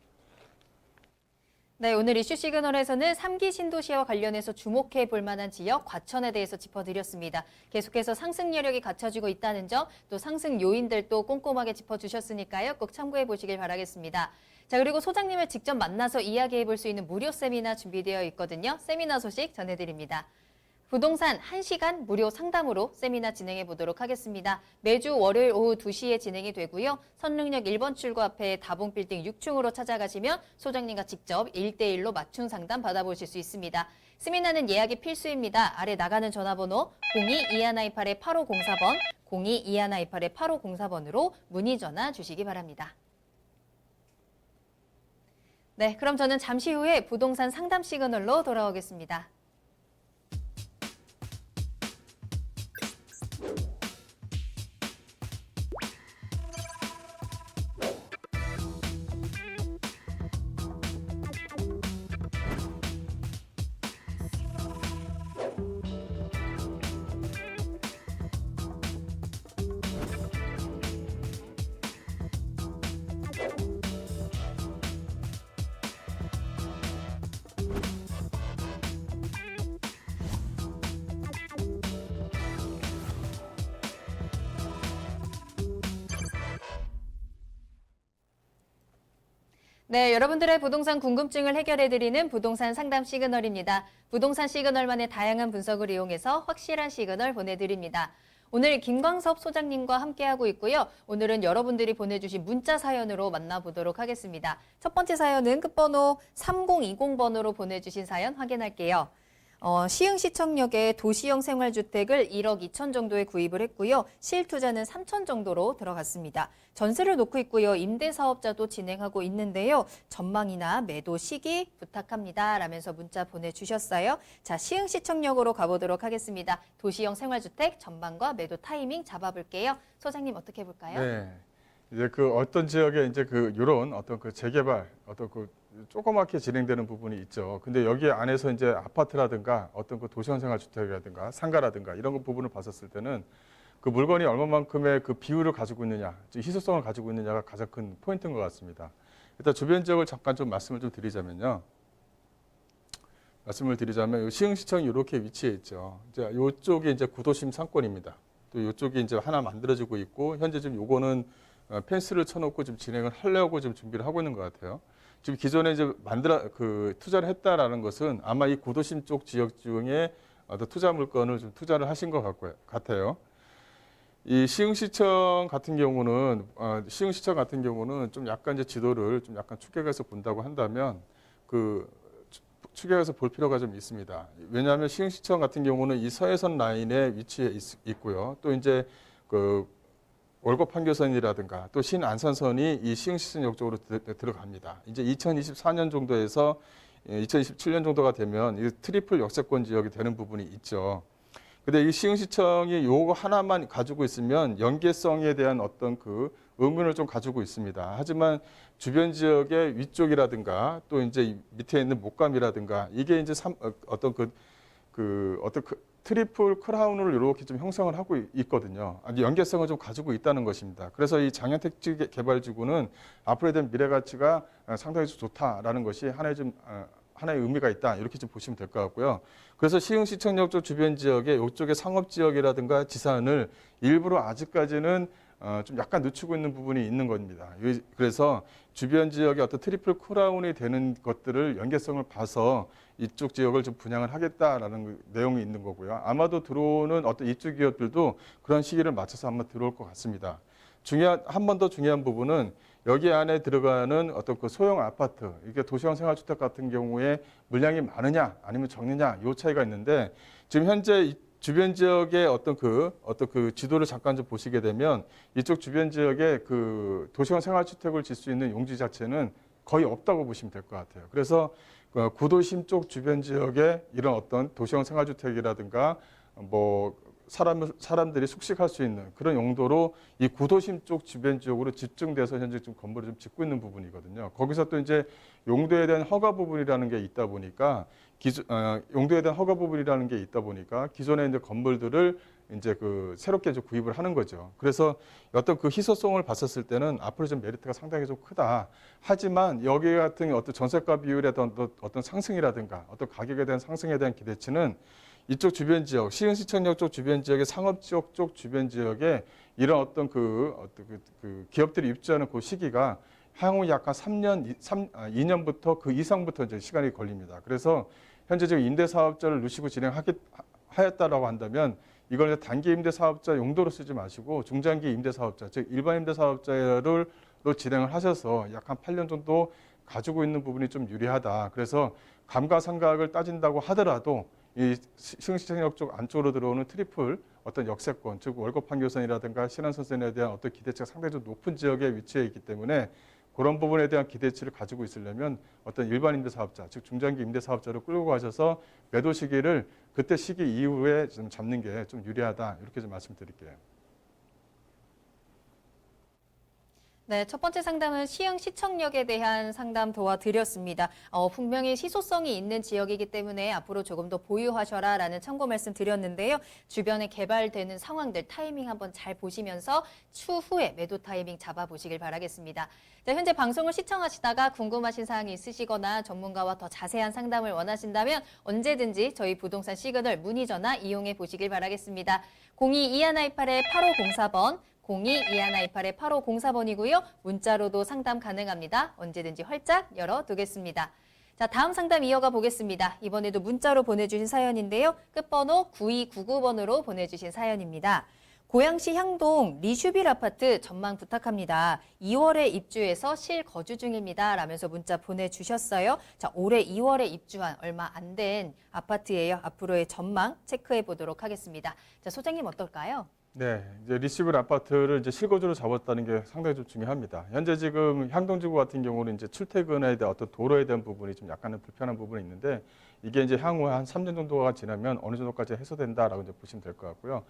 네, 오늘 이슈 시그널에서는 3기 신도시와 관련해서 주목해 볼 만한 지역 과천에 대해서 짚어드렸습니다. 계속해서 상승 여력이 갖춰지고 있다는 점, 또 상승 요인들도 꼼꼼하게 짚어주셨으니까요. 꼭 참고해 보시길 바라겠습니다. 자, 그리고 소장님을 직접 만나서 이야기해 볼 수 있는 무료 세미나 준비되어 있거든요. 세미나 소식 전해드립니다. 부동산 1시간 무료 상담으로 세미나 진행해 보도록 하겠습니다. 매주 월요일 오후 2시에 진행이 되고요. 선릉역 1번 출구 앞에 다봉빌딩 6층으로 찾아가시면 소장님과 직접 1대1로 맞춤 상담 받아보실 수 있습니다. 세미나는 예약이 필수입니다. 아래 나가는 전화번호 02-2128-8504번, 02-2128-8504번으로 문의 전화 주시기 바랍니다. 네, 그럼 저는 잠시 후에 부동산 상담 시그널로 돌아오겠습니다. 네, 여러분들의 부동산 궁금증을 해결해드리는 부동산 상담 시그널입니다. 부동산 시그널만의 다양한 분석을 이용해서 확실한 시그널 보내드립니다. 오늘 김광섭 소장님과 함께하고 있고요. 오늘은 여러분들이 보내주신 문자 사연으로 만나보도록 하겠습니다. 첫 번째 사연은 끝번호 3020번으로 보내주신 사연 확인할게요. 시흥시청역에 도시형 생활주택을 1억 2천 정도에 구입을 했고요. 실투자는 3천 정도로 들어갔습니다. 전세를 놓고 있고요. 임대사업자도 진행하고 있는데요. 전망이나 매도 시기 부탁합니다. 라면서 문자 보내주셨어요. 자, 시흥시청역으로 가보도록 하겠습니다. 도시형 생활주택 전망과 매도 타이밍 잡아볼게요. 소장님 어떻게 볼까요? 네. 이제 그 어떤 지역에 이제 그 이런 어떤 그 재개발 어떤 그 조그맣게 진행되는 부분이 있죠. 근데 여기 안에서 이제 아파트라든가 어떤 그 도시형 생활주택이라든가 상가라든가 이런 거 부분을 봤었을 때는 그 물건이 얼마만큼의 그 비율을 가지고 있느냐, 희소성을 가지고 있느냐가 가장 큰 포인트인 것 같습니다. 일단 주변 지역을 잠깐 좀 말씀을 좀 드리자면요. 시흥시청이 이렇게 위치해 있죠. 이제 이쪽이 이제 구도심 상권입니다. 또 이쪽이 이제 하나 만들어지고 있고 현재 지금 요거는 펜스를 쳐놓고 좀 진행을 하려고 좀 준비를 하고 있는 것 같아요. 지금 기존에 이제 투자를 했다라는 것은 아마 이 구도심 쪽 지역 중에 투자 물건을 좀 투자를 하신 것 같아요. 이 시흥시청 같은 경우는 좀 약간 이제 지도를 좀 약간 추격해서 본다고 한다면 추격해서 볼 필요가 좀 있습니다. 왜냐하면 시흥시청 같은 경우는 이 서해선 라인에 위치해 있고요. 또 이제 그 월곡 판교선이라든가 또 신안산선이 이 시흥시청역 쪽으로 들어갑니다. 이제 2024년 정도에서 2027년 정도가 되면 이 트리플 역세권 지역이 되는 부분이 있죠. 근데 이 시흥시청이 요거 하나만 가지고 있으면 연계성에 대한 어떤 그 의문을 좀 가지고 있습니다. 하지만 주변 지역의 위쪽이라든가 또 이제 밑에 있는 목감이라든가 이게 이제 어떤 트리플 크라운을 이렇게 좀 형성을 하고 있거든요. 연계성을 좀 가지고 있다는 것입니다. 그래서 이 장현택지 개발지구는 앞으로에 대한 미래 가치가 상당히 좋다라는 것이 하나의 의미가 있다. 이렇게 좀 보시면 될 것 같고요. 그래서 시흥시청역 쪽 주변 지역에 이쪽에 상업지역이라든가 지산을 일부러 아직까지는 좀 약간 늦추고 있는 부분이 있는 겁니다. 그래서 주변 지역의 어떤 트리플 크라운이 되는 것들을 연계성을 봐서 이쪽 지역을 좀 분양을 하겠다라는 내용이 있는 거고요. 아마도 들어오는 어떤 입주 기업들도 그런 시기를 맞춰서 아마 들어올 것 같습니다. 한 번 더 중요한 부분은 여기 안에 들어가는 어떤 그 소형 아파트, 이게 도시형 생활주택 같은 경우에 물량이 많으냐 아니면 적느냐 이 차이가 있는데 지금 현재 주변 지역의 어떤 그 지도를 잠깐 좀 보시게 되면 이쪽 주변 지역에 그 도시형 생활주택을 질 수 있는 용지 자체는 거의 없다고 보시면 될 것 같아요. 그래서 구도심 쪽 주변 지역에 이런 어떤 도시형 생활주택이라든가 뭐 사람들이 숙식할 수 있는 그런 용도로 이 구도심 쪽 주변 지역으로 집중돼서 현재 좀 건물을 좀 짓고 있는 부분이거든요. 거기서 또 이제 용도에 대한 허가 부분이라는 게 있다 보니까 용도에 대한 허가 부분이라는 게 있다 보니까 기존에 이제 건물들을 이제 그 새롭게 좀 구입을 하는 거죠. 그래서 어떤 그 희소성을 봤었을 때는 앞으로 좀 메리트가 상당히 좀 크다. 하지만 여기 같은 어떤 전세가 비율의 어떤 상승이라든가 어떤 가격에 대한 상승에 대한 기대치는 이쪽 주변 지역, 시흥시청역 쪽 주변 지역의 상업지역 쪽 주변 지역에 이런 어떤 그 기업들이 입주하는 그 시기가 향후 약간 2년부터 그 이상부터 이제 시간이 걸립니다. 그래서 현재 지금 임대사업자를 누시고 진행하였다라고 한다면 이걸 단기 임대사업자 용도로 쓰지 마시고 중장기 임대사업자, 즉 일반 임대사업자로 진행을 하셔서 약 한 8년 정도 가지고 있는 부분이 좀 유리하다. 그래서 감가상각을 따진다고 하더라도 이 시흥시청역 쪽 안쪽으로 들어오는 트리플 어떤 역세권, 즉 월급 판교선이라든가 신안선선에 대한 어떤 기대치가 상당히 좀 높은 지역에 위치해 있기 때문에 그런 부분에 대한 기대치를 가지고 있으려면 어떤 일반 임대사업자, 즉 중장기 임대사업자로 끌고 가셔서 매도 시기를 그때 시기 이후에 좀 잡는 게 좀 유리하다. 이렇게 좀 말씀드릴게요. 네, 첫 번째 상담은 시흥시청역에 대한 상담 도와드렸습니다. 분명히 희소성이 있는 지역이기 때문에 앞으로 조금 더 보유하셔라라는 참고 말씀 드렸는데요. 주변에 개발되는 상황들 타이밍 한번 잘 보시면서 추후에 매도 타이밍 잡아보시길 바라겠습니다. 자, 현재 방송을 시청하시다가 궁금하신 사항이 있으시거나 전문가와 더 자세한 상담을 원하신다면 언제든지 저희 부동산 시그널 문의 전화 이용해 보시길 바라겠습니다. 02-2128-8504번 02-2128-8504번이고요. 문자로도 상담 가능합니다. 언제든지 활짝 열어두겠습니다. 자, 다음 상담 이어가 보겠습니다. 이번에도 문자로 보내주신 사연인데요. 끝번호 9299번으로 보내주신 사연입니다. 고양시 향동 리슈빌 아파트 전망 부탁합니다. 2월에 입주해서 실거주 중입니다. 라면서 문자 보내주셨어요. 자, 올해 2월에 입주한 얼마 안 된 아파트예요. 앞으로의 전망 체크해 보도록 하겠습니다. 자, 소장님 어떨까요? 네, 이제 리시블 아파트를 이제 실거주로 잡았다는 게 상당히 좀 중요합니다. 현재 지금 향동지구 같은 경우는 이제 출퇴근에 대한 어떤 도로에 대한 부분이 좀 약간은 불편한 부분이 있는데 이게 이제 향후 한 3년 정도가 지나면 어느 정도까지 해소된다라고 이제 보시면 될 것 같고요.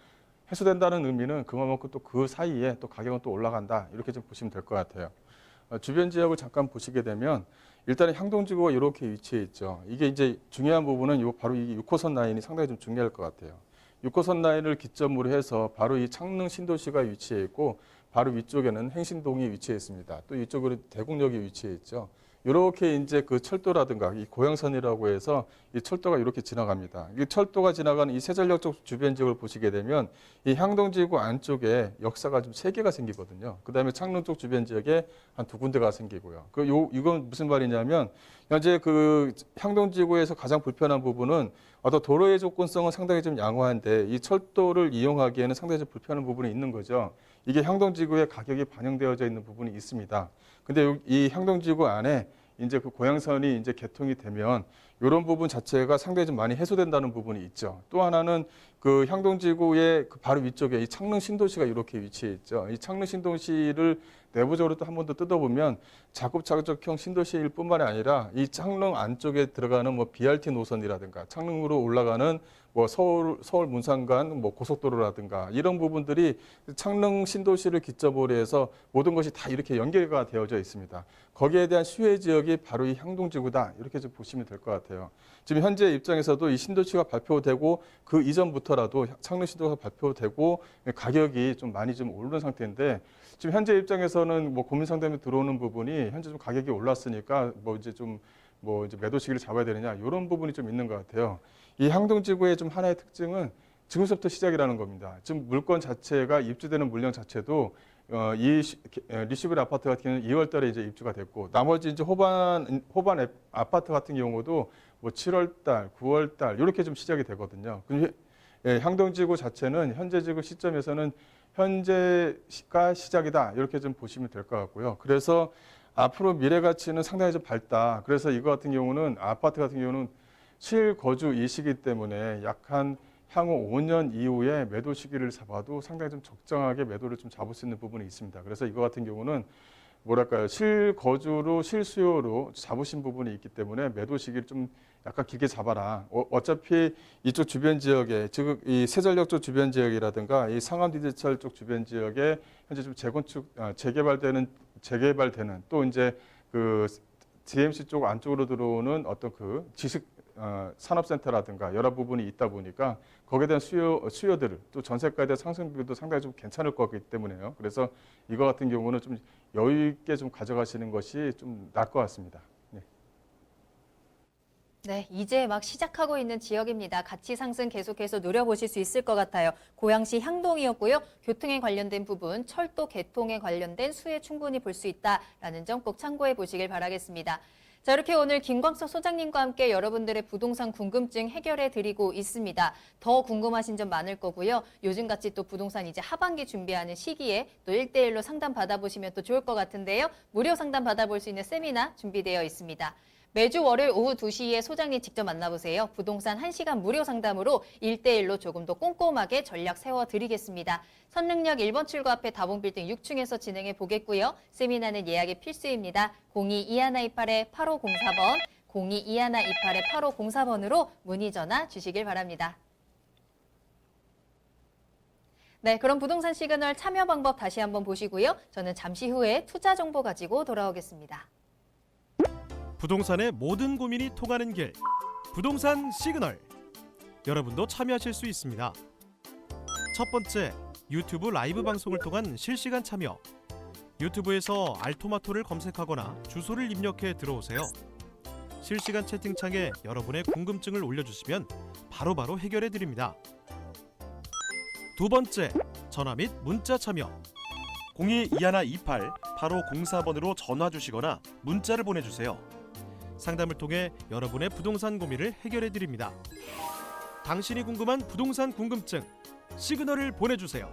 해소된다는 의미는 그만큼 또 그 사이에 또 가격은 또 올라간다 이렇게 좀 보시면 될 것 같아요. 주변 지역을 잠깐 보시게 되면 일단은 향동지구가 이렇게 위치해 있죠. 이게 이제 중요한 부분은 바로 이 6호선 라인이 상당히 좀 중요할 것 같아요. 6호선 라인을 기점으로 해서 바로 이 창릉 신도시가 위치해 있고 바로 위쪽에는 행신동이 위치해 있습니다. 또 이쪽으로 대곡역이 위치해 있죠. 이렇게 이제 그 철도라든가 이 고양선이라고 해서 이 철도가 이렇게 지나갑니다. 이 철도가 지나가는 이 세전력 쪽 주변 지역을 보시게 되면 이 향동지구 안쪽에 역사가 좀 3개가 생기거든요. 그다음에 창릉 쪽 주변 지역에 한 2군데가 생기고요. 이건 무슨 말이냐면 현재 그 향동지구에서 가장 불편한 부분은 어떤 도로의 조건성은 상당히 좀 양호한데 이 철도를 이용하기에는 상당히 좀 불편한 부분이 있는 거죠. 이게 향동지구의 가격이 반영되어져 있는 부분이 있습니다. 근데 이 향동지구 안에 이제 그 고양선이 이제 개통이 되면 이런 부분 자체가 상당히 좀 많이 해소된다는 부분이 있죠. 또 하나는 그 향동지구의 그 바로 위쪽에 이 창릉 신도시가 이렇게 위치해 있죠. 이 창릉 신도시를 내부적으로 또 한 번 더 뜯어보면 자급자족형 신도시일 뿐만 아니라 이 창릉 안쪽에 들어가는 뭐 BRT 노선이라든가 창릉으로 올라가는 뭐 서울 문산간 뭐 고속도로라든가 이런 부분들이 창릉 신도시를 기점으로 해서 모든 것이 다 이렇게 연계가 되어져 있습니다. 거기에 대한 수혜 지역이 바로 이 향동지구다 이렇게 좀 보시면 될 것 같아요. 지금 현재 입장에서도 이 신도시가 발표되고 그 이전부터라도 창릉 신도시가 발표되고 가격이 좀 많이 좀 오르는 상태인데 지금 현재 입장에서는 뭐 고민 상담에 들어오는 부분이 현재 좀 가격이 올랐으니까 뭐 이제 매도 시기를 잡아야 되느냐 이런 부분이 좀 있는 것 같아요. 이 향동지구의 좀 하나의 특징은 지금부터 시작이라는 겁니다. 지금 물건 자체가 입주되는 물량 자체도 이 리시블 아파트 같은 경우는 2월 달에 이제 입주가 됐고 나머지 이제 호반 아파트 같은 경우도 뭐 7월 달, 9월 달 이렇게 좀 시작이 되거든요. 향동지구 자체는 현재 지구 시점에서는 현재가 시작이다 이렇게 좀 보시면 될 것 같고요. 그래서 앞으로 미래 가치는 상당히 좀 밝다. 그래서 이거 같은 경우는 아파트 같은 경우는 실거주 이시기 때문에 약 한 향후 5년 이후에 매도 시기를 잡아도 상당히 좀 적정하게 매도를 좀 잡을 수 있는 부분이 있습니다. 그래서 이거 같은 경우는 뭐랄까요, 실거주로 실수요로 잡으신 부분이 있기 때문에 매도 시기를 좀 약간 길게 잡아라. 어차피 이쪽 주변 지역에, 즉 이 세전력 쪽 주변 지역이라든가 이 상암디지털 쪽 주변 지역에 현재 좀 재개발되는 또 이제 그 DMC 쪽 안쪽으로 들어오는 어떤 그 지식 산업센터라든가 여러 부분이 있다 보니까 거기에 대한 수요들을 또 전세가에 대한 상승률도 상당히 좀 괜찮을 거기 때문에요. 그래서 이거 같은 경우는 좀 여유 있게 좀 가져가시는 것이 좀 나을 것 같습니다. 네, 이제 막 시작하고 있는 지역입니다. 가치 상승 계속해서 노려보실 수 있을 것 같아요. 고양시 향동이었고요. 교통에 관련된 부분, 철도 개통에 관련된 수혜 충분히 볼 수 있다라는 점 꼭 참고해 보시길 바라겠습니다. 자, 이렇게 오늘 김광석 소장님과 함께 여러분들의 부동산 궁금증 해결해 드리고 있습니다. 더 궁금하신 점 많을 거고요. 요즘같이 또 부동산 이제 하반기 준비하는 시기에 또 1대1로 상담 받아보시면 또 좋을 것 같은데요. 무료 상담 받아볼 수 있는 세미나 준비되어 있습니다. 매주 월요일 오후 2시에 소장님 직접 만나보세요. 부동산 1시간 무료 상담으로 1대1로 조금 더 꼼꼼하게 전략 세워드리겠습니다. 선릉역 1번 출구 앞에 다봉빌딩 6층에서 진행해 보겠고요. 세미나는 예약이 필수입니다. 02-2128-8504번, 02-2128-8504번으로 문의 전화 주시길 바랍니다. 네, 그럼 부동산 시그널 참여 방법 다시 한번 보시고요. 저는 잠시 후에 투자 정보 가지고 돌아오겠습니다. 부동산의 모든 고민이 통하는 길, 부동산 시그널. 여러분도 참여하실 수 있습니다. 첫 번째, 유튜브 라이브 방송을 통한 실시간 참여. 유튜브에서 알토마토를 검색하거나 주소를 입력해 들어오세요. 실시간 채팅창에 여러분의 궁금증을 올려주시면 바로바로 해결해 드립니다. 두 번째, 전화 및 문자 참여. 02-2128-8504번으로 전화 주시거나 문자를 보내주세요. 상담을 통해 여러분의 부동산 고민을 해결해 드립니다. 당신이 궁금한 부동산 궁금증, 시그널을 보내주세요.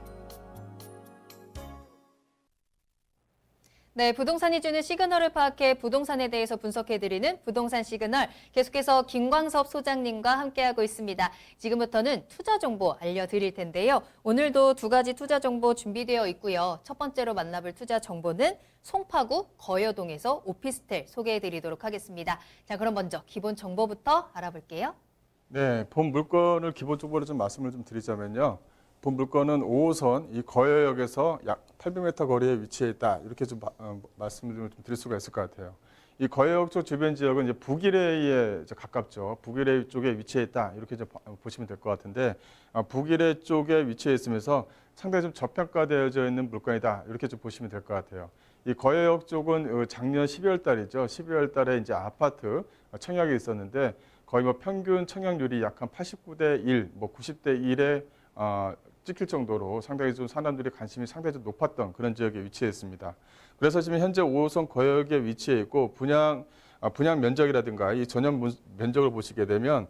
네, 부동산이 주는 시그널을 파악해 부동산에 대해서 분석해드리는 부동산 시그널. 계속해서 김광섭 소장님과 함께하고 있습니다. 지금부터는 투자 정보 알려드릴 텐데요. 오늘도 두 가지 투자 정보 준비되어 있고요. 첫 번째로 만나볼 투자 정보는 송파구 거여동에서 오피스텔 소개해드리도록 하겠습니다. 자, 그럼 먼저 기본 정보부터 알아볼게요. 네, 본 물건을 기본적으로 좀 말씀을 좀 드리자면요. 본 물건은 5호선 이 거여역에서 약 800m 거리에 위치해 있다. 이렇게 좀 말씀을 좀 드릴 수가 있을 것 같아요. 이 거여역 쪽 주변 지역은 이제 북일해에 가깝죠. 북일해 쪽에 위치해 있다. 이렇게 좀 보시면 될 것 같은데 북일해 쪽에 위치해 있으면서 상당히 좀 저평가되어져 있는 물건이다. 이렇게 좀 보시면 될 것 같아요. 이 거여역 쪽은 작년 12월 달이죠. 12월 달에 이제 아파트 청약이 있었는데 거의 뭐 평균 청약률이 약 한 89대 1, 뭐 90대 1에 찍힐 정도로 상당히 좀 사람들이 관심이 상당히 좀 높았던 그런 지역에 위치했습니다. 그래서 지금 현재 5호선 거역에 위치해 있고 분양 면적이라든가 이 전용 면적을 보시게 되면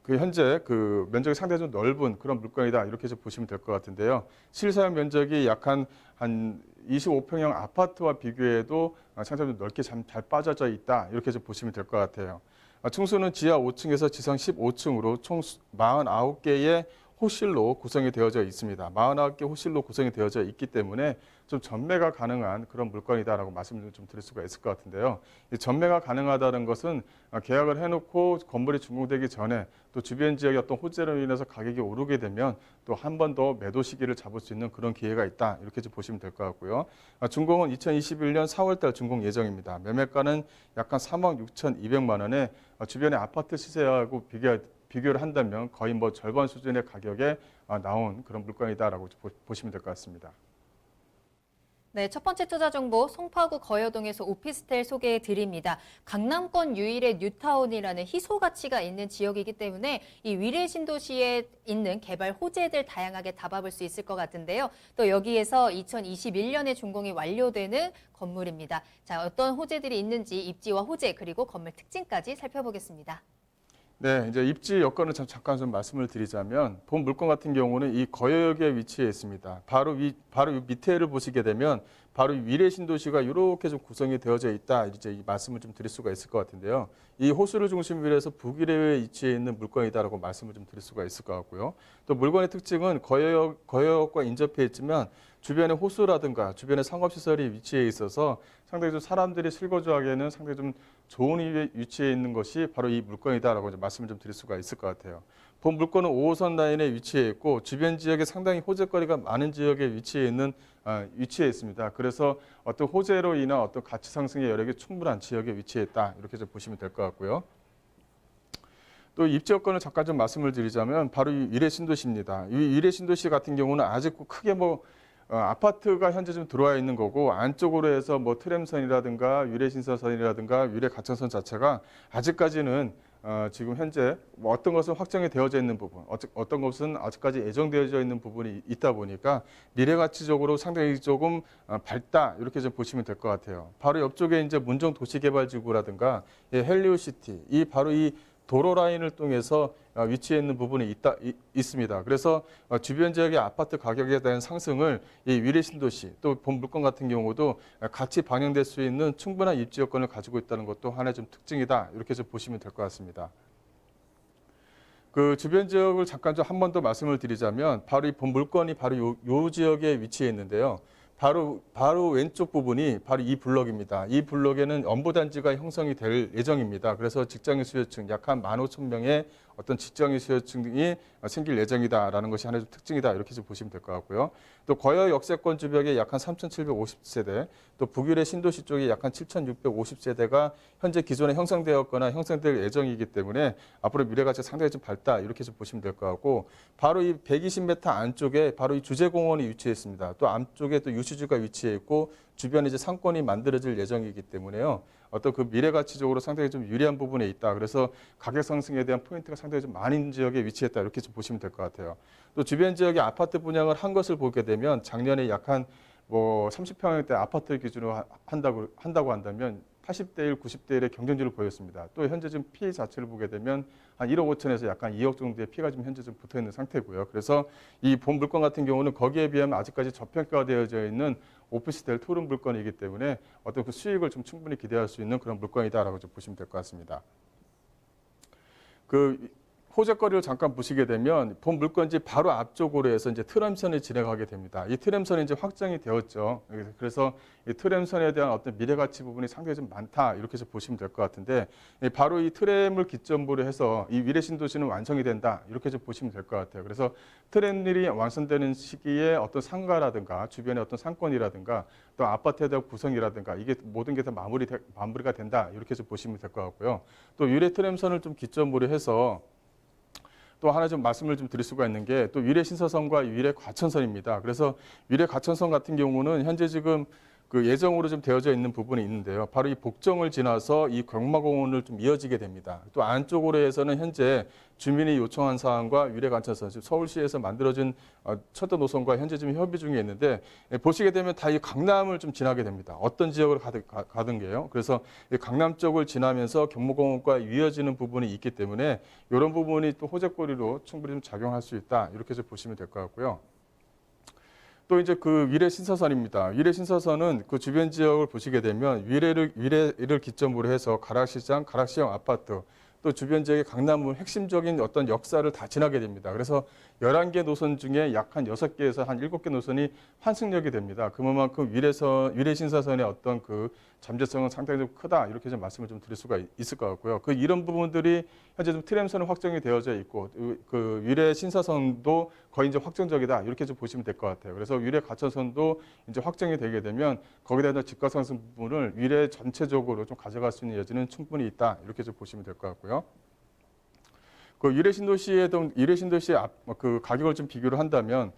그 현재 그 면적이 상당히 좀 넓은 그런 물건이다 이렇게 좀 보시면 될 것 같은데요. 실사용 면적이 약 한 25평형 아파트와 비교해도 상당히 좀 넓게 잘 빠져져 있다 이렇게 좀 보시면 될 것 같아요. 층수는 지하 5층에서 지상 15층으로 총 49개의 호실로 구성이 되어져 있습니다. 49개 호실로 구성이 되어져 있기 때문에 좀 전매가 가능한 그런 물건이다라고 말씀을 좀 드릴 수가 있을 것 같은데요. 이 전매가 가능하다는 것은 계약을 해놓고 건물이 준공되기 전에 또 주변 지역의 어떤 호재로 인해서 가격이 오르게 되면 또 한 번 더 매도 시기를 잡을 수 있는 그런 기회가 있다. 이렇게 좀 보시면 될 것 같고요. 준공은 2021년 4월 달 준공 예정입니다. 매매가는 약 한 3억 6,200만 원에 주변의 아파트 시세하고 비교를 한다면 거의 뭐 절반 수준의 가격에 나온 그런 물건이다라고 보시면 될 것 같습니다. 네, 첫 번째 투자 정보 송파구 거여동에서 오피스텔 소개해 드립니다. 강남권 유일의 뉴타운이라는 희소 가치가 있는 지역이기 때문에 이 위례 신도시에 있는 개발 호재들 다양하게 담아볼 수 있을 것 같은데요. 또 여기에서 2021년에 준공이 완료되는 건물입니다. 자, 어떤 호재들이 있는지 입지와 호재 그리고 건물 특징까지 살펴보겠습니다. 네, 이제 입지 여건을 잠깐 좀 말씀을 드리자면 본 물건 같은 경우는 이 거여역에 위치해 있습니다. 바로 밑에를 보시게 되면 바로 위례 신도시가 이렇게 좀 구성이 되어져 있다. 이제 이 말씀을 좀 드릴 수가 있을 것 같은데요. 이 호수를 중심으로 해서 북위례에 위치해 있는 물건이다라고 말씀을 좀 드릴 수가 있을 것 같고요. 또 물건의 특징은 거여역과 인접해 있지만 주변에 호수라든가 주변에 상업시설이 위치해 있어서 상당히 좀 사람들이 실거주하기에는 상당히 좀 좋은 위치에 있는 것이 바로 이 물건이다라고 이제 말씀을 좀 드릴 수가 있을 것 같아요. 본 물건은 5호선 라인에 위치해 있고 주변 지역에 상당히 호재거리가 많은 지역에 위치해 있습니다. 그래서 어떤 호재로 인한 어떤 가치 상승의 여력이 충분한 지역에 위치해 있다 이렇게 좀 보시면 될 것 같고요. 또 입지 여건을 잠깐 좀 말씀을 드리자면 바로 이 위례 신도시입니다. 이 위례 신도시 같은 경우는 아직 크게 아파트가 현재 좀 들어와 있는 거고 안쪽으로 해서 트램선이라든가 위례 신사선이라든가 위례 가천선 자체가 아직까지는 지금 현재 어떤 것은 확정이 되어져 있는 부분, 어떤 것은 아직까지 예정되어져 있는 부분이 있다 보니까 미래 가치적으로 상당히 조금 밝다 이렇게 좀 보시면 될 것 같아요. 바로 옆쪽에 이제 문정 도시개발지구라든가 헬리오시티, 바로 이 도로 라인을 통해서 위치해 있는 부분이 있습니다. 그래서 주변 지역의 아파트 가격에 대한 상승을 이 위례 신도시 또 본 물건 같은 경우도 같이 반영될 수 있는 충분한 입지 여건을 가지고 있다는 것도 하나의 좀 특징이다. 이렇게 좀 보시면 될 것 같습니다. 그 주변 지역을 잠깐 좀 한 번 더 말씀을 드리자면 바로 이 본 물건이 바로 요 지역에 위치해 있는데요. 바로 왼쪽 부분이 바로 이 블럭입니다. 이 블럭에는 엄보단지가 형성이 될 예정입니다. 그래서 직장인 수요층 약 한 15,000명의 어떤 직장인 수요층이 생길 예정이다라는 것이 하나의 특징이다. 이렇게 좀 보시면 될 것 같고요. 또 거여 역세권 주변에 약 한 3,750세대, 또 북위례 신도시 쪽에 약 한 7,650세대가 현재 기존에 형성되었거나 형성될 예정이기 때문에 앞으로 미래가치가 상당히 좀 밝다. 이렇게 좀 보시면 될 것 같고, 바로 이 120m 안쪽에 바로 이 주제공원이 위치해 있습니다. 또 앞쪽에 또 유치주가 위치해 있고 주변에 이제 상권이 만들어질 예정이기 때문에요. 어떤 그 미래 가치적으로 상당히 좀 유리한 부분에 있다. 그래서 가격 상승에 대한 포인트가 상당히 좀 많은 지역에 위치했다. 이렇게 좀 보시면 될 것 같아요. 또 주변 지역에 아파트 분양을 한 것을 보게 되면 작년에 약 한 30평형대 아파트 기준으로 한다고 한다면 80대 1, 90대 1의 경쟁률을 보였습니다. 또 현재 지금 피 자체를 보게 되면 한 1억 5천에서 약간 2억 정도의 피가 지금 현재 좀 붙어 있는 상태고요. 그래서 이 본 물건 같은 경우는 거기에 비하면 아직까지 저평가되어져 있는 오피스텔 토른 물건이기 때문에 어떤 그 수익을 좀 충분히 기대할 수 있는 그런 물건이다라고 좀 보시면 될 것 같습니다. 그 호재거리를 잠깐 보시게 되면 본 물건지 바로 앞쪽으로 해서 이제 트램선이 진행하게 됩니다. 이 트램선이 이제 확정이 되었죠. 그래서 이 트램선에 대한 어떤 미래 가치 부분이 상당히 좀 많다 이렇게 해서 보시면 될 것 같은데 바로 이 트램을 기점으로 해서 이 위례 신도시는 완성이 된다 이렇게 좀 보시면 될 것 같아요. 그래서 트램일이 완성되는 시기에 어떤 상가라든가 주변의 어떤 상권이라든가 또 아파트에 대한 구성이라든가 이게 모든 게 다 마무리가 된다 이렇게 좀 보시면 될 것 같고요. 또 위례 트램선을 좀 기점으로 해서 또 하나 좀 말씀을 좀 드릴 수가 있는 게 또 위례 신서선과 위례 과천선입니다. 그래서 위례 과천선 같은 경우는 현재 지금 그 예정으로 좀 되어져 있는 부분이 있는데요. 바로 이 복정을 지나서 이 경마공원을 좀 이어지게 됩니다. 또 안쪽으로 해서는 현재 주민이 요청한 사항과 위례 과천선, 서울시에서 만들어진 철도 노선과 현재 지금 협의 중에 있는데 보시게 되면 다 이 강남을 좀 지나게 됩니다. 어떤 지역을 가든 게요. 그래서 이 강남 쪽을 지나면서 경마공원과 이어지는 부분이 있기 때문에 이런 부분이 또 호재거리로 충분히 좀 작용할 수 있다. 이렇게 좀 보시면 될 것 같고요. 또 이제 그 위례 신서선입니다. 위례 신서선은 그 주변 지역을 보시게 되면 위례를 기점으로 해서 가락시장, 가락시형 아파트, 또 주변 지역의 강남은 핵심적인 어떤 역사를 다 지나게 됩니다. 그래서 11개 노선 중에 약 한 6개에서 한 7개 노선이 환승역이 됩니다. 그만큼 위례 신사선의 어떤 그 잠재성은 상당히 좀 크다. 이렇게 좀 말씀을 좀 드릴 수가 있을 것 같고요. 이런 부분들이 현재 좀 트램선은 확정이 되어져 있고 그 위례 신사선도 거의 이제 확정적이다. 이렇게 좀 보시면 될 것 같아요. 그래서 위례 가천선도 이제 확정이 되게 되면 거기에 대한 집값상승 부분을 위례 전체적으로 좀 가져갈 수 있는 여지는 충분히 있다. 이렇게 좀 보시면 될 것 같고요. 그 위례 신도시의 그 가격을 좀 비교를 한다면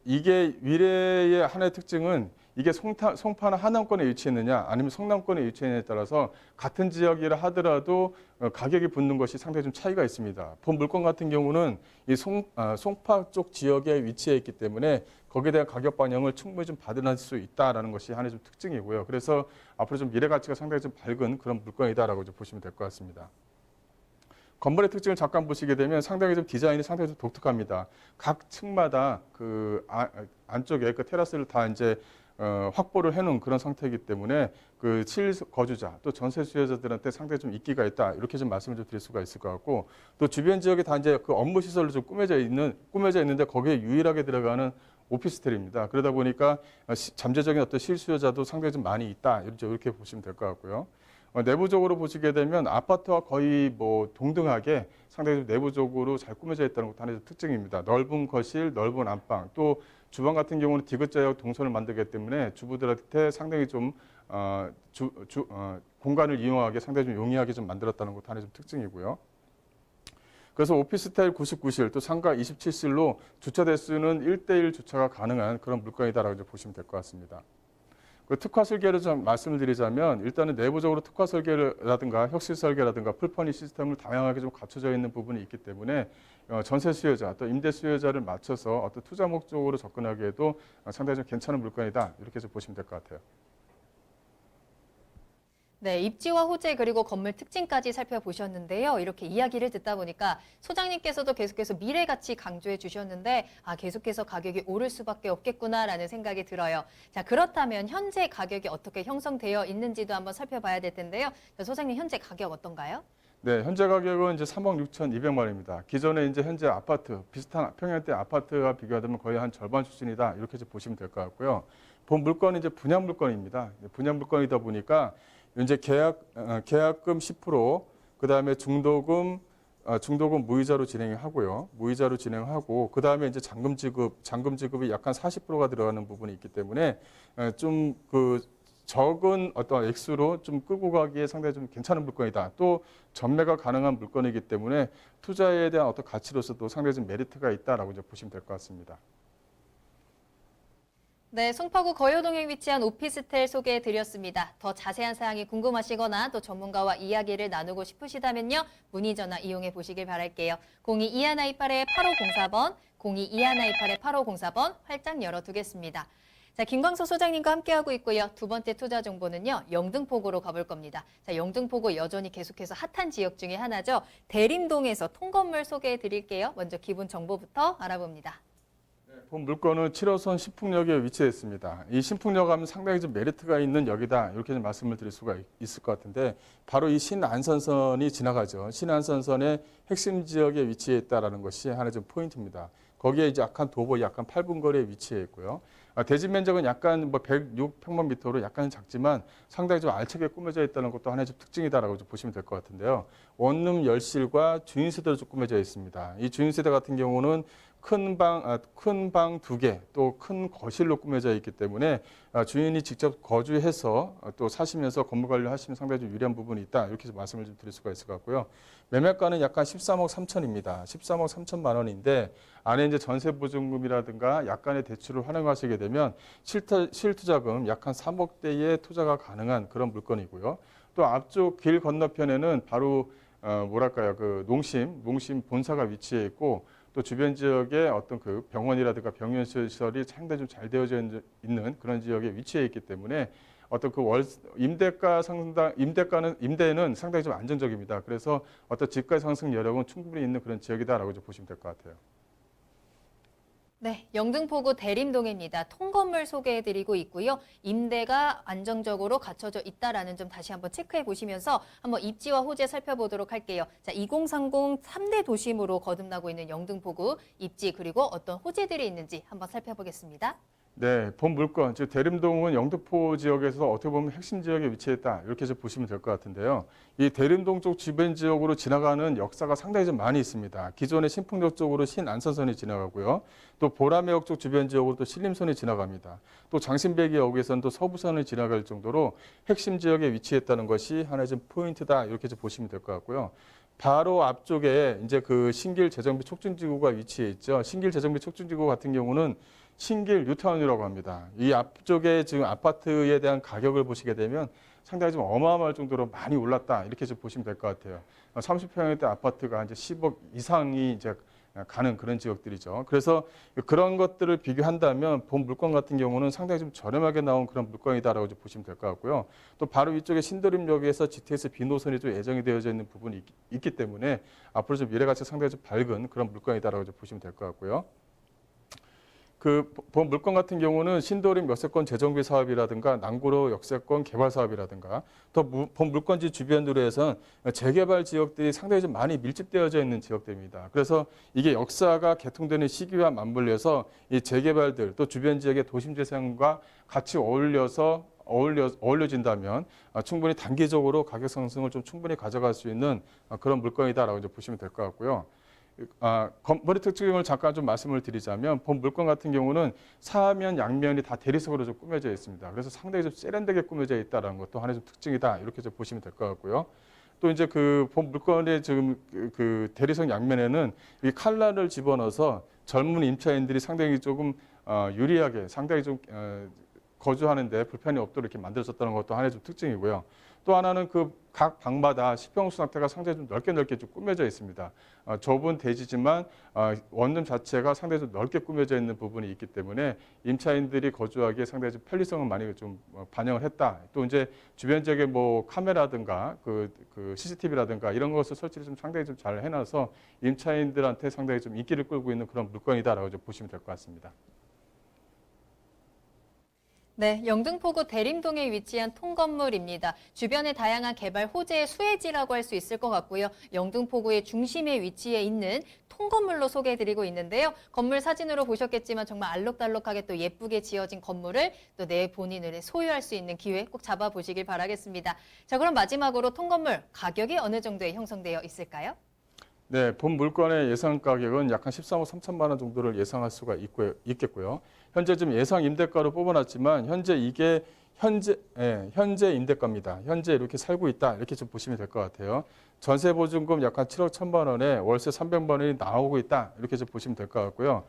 이게 위례의 하나의 특징은 이게 송파나 하남권에 위치했느냐 아니면 성남권에 위치했느냐에 따라서 같은 지역이라 하더라도 가격이 붙는 것이 상당히 좀 차이가 있습니다. 본 물건 같은 경우는 이 송파 쪽 지역에 위치해 있기 때문에 거기에 대한 가격 반영을 충분히 좀 받을 수 있다라는 것이 하나의 좀 특징이고요. 그래서 앞으로 좀 미래 가치가 상당히 좀 밝은 그런 물건이다라고 좀 보시면 될 것 같습니다. 건물의 특징을 잠깐 보시게 되면 상당히 좀 디자인이 상당히 좀 독특합니다. 각 층마다 그 안쪽에 그 테라스를 다 이제 확보를 해놓은 그런 상태이기 때문에 그 실거주자 또 전세 수요자들한테 상당히 좀 인기가 있다 이렇게 좀 말씀을 좀 드릴 수가 있을 것 같고 또 주변 지역에 다 이제 그 업무 시설로 좀 꾸며져 있는데 거기에 유일하게 들어가는 오피스텔입니다. 그러다 보니까 잠재적인 어떤 실수요자도 상당히 좀 많이 있다 이렇게 보시면 될 것 같고요. 내부적으로 보시게 되면 아파트와 거의 뭐 동등하게 상당히 좀 내부적으로 잘 꾸며져 있다는 것도 하나의 특징입니다. 넓은 거실, 넓은 안방, 또 주방 같은 경우는 디귿자형 동선을 만들기 때문에 주부들한테 상당히 좀 공간을 이용하기 상당히 좀 용이하게 좀 만들었다는 것도 하나의 좀 특징이고요. 그래서 오피스텔 99실, 또 상가 27실로 주차 대수는 1대1 주차가 가능한 그런 물건이다라고 보시면 될 것 같습니다. 그 특화 설계를 좀 말씀을 드리자면 일단은 내부적으로 특화 설계라든가 혁실 설계라든가 풀퍼니 시스템을 다양하게 좀 갖춰져 있는 부분이 있기 때문에 전세 수요자 또 임대 수요자를 맞춰서 어떤 투자 목적으로 접근하기에도 상당히 좀 괜찮은 물건이다 이렇게 좀 보시면 될 것 같아요. 네, 입지와 호재 그리고 건물 특징까지 살펴보셨는데요. 이렇게 이야기를 듣다 보니까 소장님께서도 계속해서 미래 가치 강조해 주셨는데 계속해서 가격이 오를 수밖에 없겠구나라는 생각이 들어요. 자, 그렇다면 현재 가격이 어떻게 형성되어 있는지도 한번 살펴봐야 될 텐데요. 자, 소장님 현재 가격 어떤가요? 네, 현재 가격은 이제 3억 6,200만 원입니다. 기존에 이제 현재 아파트 비슷한 평형대 아파트와 비교하면 거의 한 절반 수준이다 이렇게 보시면 될 것 같고요. 본 물건은 이제 분양 물건입니다. 분양 물건이다 보니까 이제 계약금 10%, 그다음에 중도금 무이자로 진행하고요. 무이자로 진행하고 그다음에 이제 잔금 지급이 약간 40%가 들어가는 부분이 있기 때문에 좀 그 적은 어떤 액수로 좀 끌고 가기에 상당히 좀 괜찮은 물건이다. 또 전매가 가능한 물건이기 때문에 투자에 대한 어떤 가치로서도 상당히 좀 메리트가 있다라고 이제 보시면 될 것 같습니다. 네, 송파구 거효동에 위치한 오피스텔 소개해드렸습니다. 더 자세한 사항이 궁금하시거나 또 전문가와 이야기를 나누고 싶으시다면요. 문의 전화 이용해 보시길 바랄게요. 022128-8504번, 022128-8504번 활짝 열어두겠습니다. 자, 김광석 소장님과 함께하고 있고요. 두 번째 투자 정보는요. 영등포구로 가볼 겁니다. 자, 영등포구 여전히 계속해서 핫한 지역 중에 하나죠. 대림동에서 통건물 소개해드릴게요. 먼저 기본 정보부터 알아봅니다. 본 물건은 7호선 신풍역에 위치해 있습니다. 이 신풍역 하면 상당히 좀 메리트가 있는 역이다 이렇게 좀 말씀을 드릴 수가 있을 것 같은데 바로 이 신안선선이 지나가죠. 신안선선의 핵심 지역에 위치해 있다는 것이 하나의 좀 포인트입니다. 거기에 이제 약간 도보 약간 8분 거리에 위치해 있고요. 대지 면적은 약간 뭐 106평방미터로 약간 작지만 상당히 좀 알차게 꾸며져 있다는 것도 하나의 좀 특징이다라고 좀 보시면 될 것 같은데요. 원룸 열실과 주인세대로 좀 꾸며져 있습니다. 이 주인세대 같은 경우는 큰 방 2개, 또 큰 거실로 꾸며져 있기 때문에 주인이 직접 거주해서 또 사시면서 건물 관리를 하시면 상당히 좀 유리한 부분이 있다. 이렇게 말씀을 좀 드릴 수가 있을 것 같고요. 매매가는 약간 13억 3천입니다. 13억 3천만 원인데 안에 이제 전세 보증금이라든가 약간의 대출을 활용하시게 되면 실투자금 약 한 3억대의 투자가 가능한 그런 물건이고요. 또 앞쪽 길 건너편에는 바로 그 농심 본사가 위치해 있고 또 주변 지역에 어떤 그 병원이라든가 병원 시설이 상당히 좀 잘 되어져 있는 그런 지역에 위치해 있기 때문에 어떤 그 임대는 상당히 좀 안정적입니다. 그래서 어떤 집가 상승 여력은 충분히 있는 그런 지역이다라고 좀 보시면 될 것 같아요. 네, 영등포구 대림동입니다. 통건물 소개해드리고 있고요. 임대가 안정적으로 갖춰져 있다라는 점 다시 한번 체크해 보시면서 한번 입지와 호재 살펴보도록 할게요. 자, 2030 3대 도심으로 거듭나고 있는 영등포구 입지 그리고 어떤 호재들이 있는지 한번 살펴보겠습니다. 네, 본 물건, 즉 대림동은 영등포 지역에서 어떻게 보면 핵심 지역에 위치했다 이렇게 좀 보시면 될 것 같은데요. 이 대림동 쪽 주변 지역으로 지나가는 역사가 상당히 좀 많이 있습니다. 기존의 신풍역 쪽으로 신안선선이 지나가고요. 또 보라매역 쪽 주변 지역으로 또 신림선이 지나갑니다. 또 장신배기역에서는 또 서부선이 지나갈 정도로 핵심 지역에 위치했다는 것이 하나의 좀 포인트다 이렇게 좀 보시면 될 것 같고요. 바로 앞쪽에 이제 그 신길 재정비 촉진지구가 위치해 있죠. 신길 재정비 촉진지구 같은 경우는 신길 뉴타운이라고 합니다. 이 앞쪽에 지금 아파트에 대한 가격을 보시게 되면 상당히 좀 어마어마할 정도로 많이 올랐다 이렇게 좀 보시면 될 것 같아요. 30평형대 아파트가 이제 10억 이상이 이제 가는 그런 지역들이죠. 그래서 그런 것들을 비교한다면 본 물건 같은 경우는 상당히 좀 저렴하게 나온 그런 물건이다라고 보시면 될 것 같고요. 또 바로 위쪽에 신도림역에서 GTX B 노선이 좀 예정이 되어져 있는 부분이 있기 때문에 앞으로 좀 미래가치가 상당히 좀 밝은 그런 물건이다라고 보시면 될 것 같고요. 본 물건 같은 경우는 신도림 역세권 재정비 사업이라든가 남구로 역세권 개발 사업이라든가 또 본 물건지 주변으로 해서는 재개발 지역들이 상당히 좀 많이 밀집되어져 있는 지역들입니다. 그래서 이게 역사가 개통되는 시기와 맞물려서 이 재개발들 또 주변 지역의 도심 재생과 같이 어울려진다면 충분히 단기적으로 가격 상승을 좀 충분히 가져갈 수 있는 그런 물건이다라고 이제 보시면 될 것 같고요. 건물의 특징을 잠깐 좀 말씀을 드리자면 본 물건 같은 경우는 사면 양면이 다 대리석으로 좀 꾸며져 있습니다. 그래서 상당히 좀 세련되게 꾸며져 있다는 것도 하나의 좀 특징이다 이렇게 좀 보시면 될 것 같고요. 또 이제 본 물건의 지금 그 대리석 양면에는 이 칼날을 집어넣어서 젊은 임차인들이 상당히 조금 유리하게 상당히 좀 거주하는데 불편이 없도록 이렇게 만들어졌다는 것도 하나의 좀 특징이고요. 또 하나는 각 방마다 시평 수납대가 상당히 좀 넓게 좀 꾸며져 있습니다. 좁은 대지지만 원룸 자체가 상당히 좀 넓게 꾸며져 있는 부분이 있기 때문에 임차인들이 거주하기에 상당히 좀 편리성을 많이 좀 반영을 했다. 또 이제 주변 지역에 뭐 카메라든가 그 CCTV라든가 이런 것을 설치를 좀 상당히 좀 잘 해놔서 임차인들한테 상당히 좀 인기를 끌고 있는 그런 물건이다라고 좀 보시면 될 것 같습니다. 네, 영등포구 대림동에 위치한 통건물입니다. 주변에 다양한 개발 호재의 수혜지라고 할 수 있을 것 같고요. 영등포구의 중심에 위치해 있는 통건물로 소개해드리고 있는데요. 건물 사진으로 보셨겠지만 정말 알록달록하게 또 예쁘게 지어진 건물을 또 내 본인을 소유할 수 있는 기회 꼭 잡아보시길 바라겠습니다. 자, 그럼 마지막으로 통건물 가격이 어느 정도에 형성되어 있을까요? 네, 본 물건의 예상 가격은 약 한 13억 3천만 원 정도를 예상할 수가 있겠고요. 현재 지금 예상 임대가로 뽑아놨지만 현재 임대가입니다. 현재 이렇게 살고 있다 이렇게 좀 보시면 될 것 같아요. 전세 보증금 약 한 7억 1천만 원에 월세 300만 원이 나오고 있다 이렇게 좀 보시면 될 것 같고요.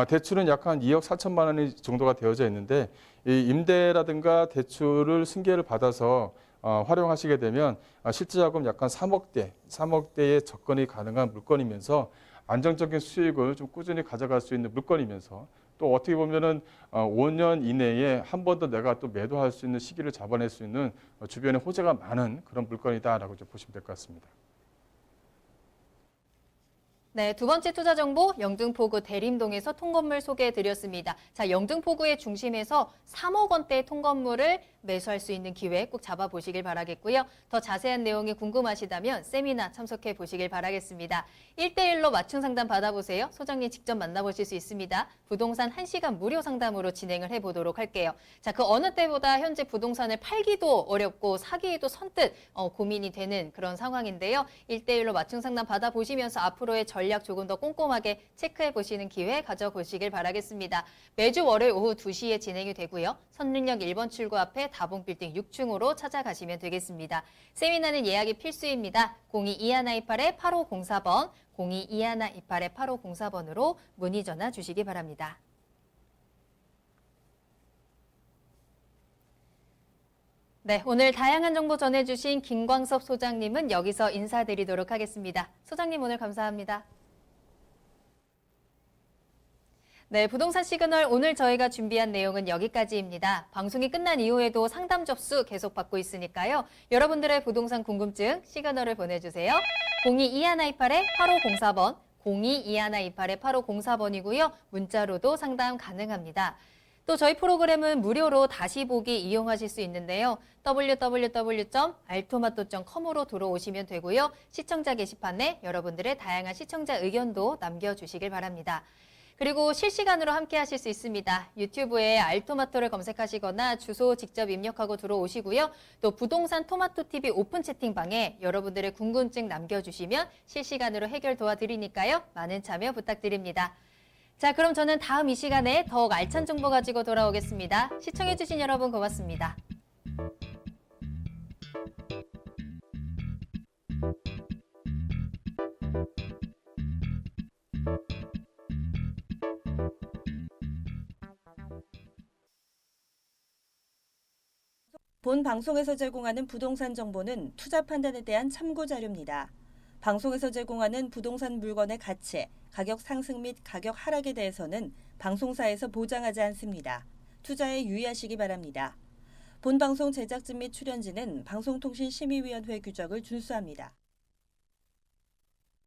대출은 약 한 2억 4천만 원 정도가 되어져 있는데 이 임대라든가 대출을 승계를 받아서 활용하시게 되면 실제 자금 약 한 3억대의 접근이 가능한 물건이면서 안정적인 수익을 좀 꾸준히 가져갈 수 있는 물건이면서 또 어떻게 보면은 5년 이내에 한 번 더 내가 또 매도할 수 있는 시기를 잡아낼 수 있는 주변에 호재가 많은 그런 물건이다라고 좀 보시면 될 것 같습니다. 네, 두 번째 투자 정보 영등포구 대림동에서 통건물 소개해드렸습니다. 자, 영등포구의 중심에서 3억 원대의 통건물을 매수할 수 있는 기회 꼭 잡아보시길 바라겠고요. 더 자세한 내용이 궁금하시다면 세미나 참석해 보시길 바라겠습니다. 1대1로 맞춤 상담 받아보세요. 소장님 직접 만나보실 수 있습니다. 부동산 1시간 무료 상담으로 진행을 해보도록 할게요. 자, 그 어느 때보다 현재 부동산을 팔기도 어렵고 사기에도 선뜻 고민이 되는 그런 상황인데요. 1대1로 맞춤 상담 받아보시면서 앞으로의 전략 조금 더 꼼꼼하게 체크해 보시는 기회 가져보시길 바라겠습니다. 매주 월요일 오후 2시에 진행이 되고요. 선릉역 1번 출구 앞에 다봉빌딩 6층으로 찾아가시면 되겠습니다. 세미나는 예약이 필수입니다. 022128-8504번, 022128-8504번으로 문의 전화 주시기 바랍니다. 네, 오늘 다양한 정보 전해주신 김광섭 소장님은 여기서 인사드리도록 하겠습니다. 소장님 오늘 감사합니다. 네, 부동산 시그널 오늘 저희가 준비한 내용은 여기까지입니다. 방송이 끝난 이후에도 상담 접수 계속 받고 있으니까요. 여러분들의 부동산 궁금증 시그널을 보내주세요. 022128-8504번, 022128-8504번이고요. 문자로도 상담 가능합니다. 또 저희 프로그램은 무료로 다시 보기 이용하실 수 있는데요. www.altomato.com으로 들어오시면 되고요. 시청자 게시판에 여러분들의 다양한 시청자 의견도 남겨주시길 바랍니다. 그리고 실시간으로 함께 하실 수 있습니다. 유튜브에 알토마토를 검색하시거나 주소 직접 입력하고 들어오시고요. 또 부동산 토마토TV 오픈 채팅방에 여러분들의 궁금증 남겨주시면 실시간으로 해결 도와드리니까요. 많은 참여 부탁드립니다. 자, 그럼 저는 다음 이 시간에 더욱 알찬 정보 가지고 돌아오겠습니다. 시청해주신 여러분 고맙습니다. 본 방송에서 제공하는 부동산 정보는 투자 판단에 대한 참고 자료입니다. 방송에서 제공하는 부동산 물건의 가치, 가격 상승 및 가격 하락에 대해서는 방송사에서 보장하지 않습니다. 투자에 유의하시기 바랍니다. 본 방송 제작진 및 출연진은 방송통신심의위원회 규정을 준수합니다.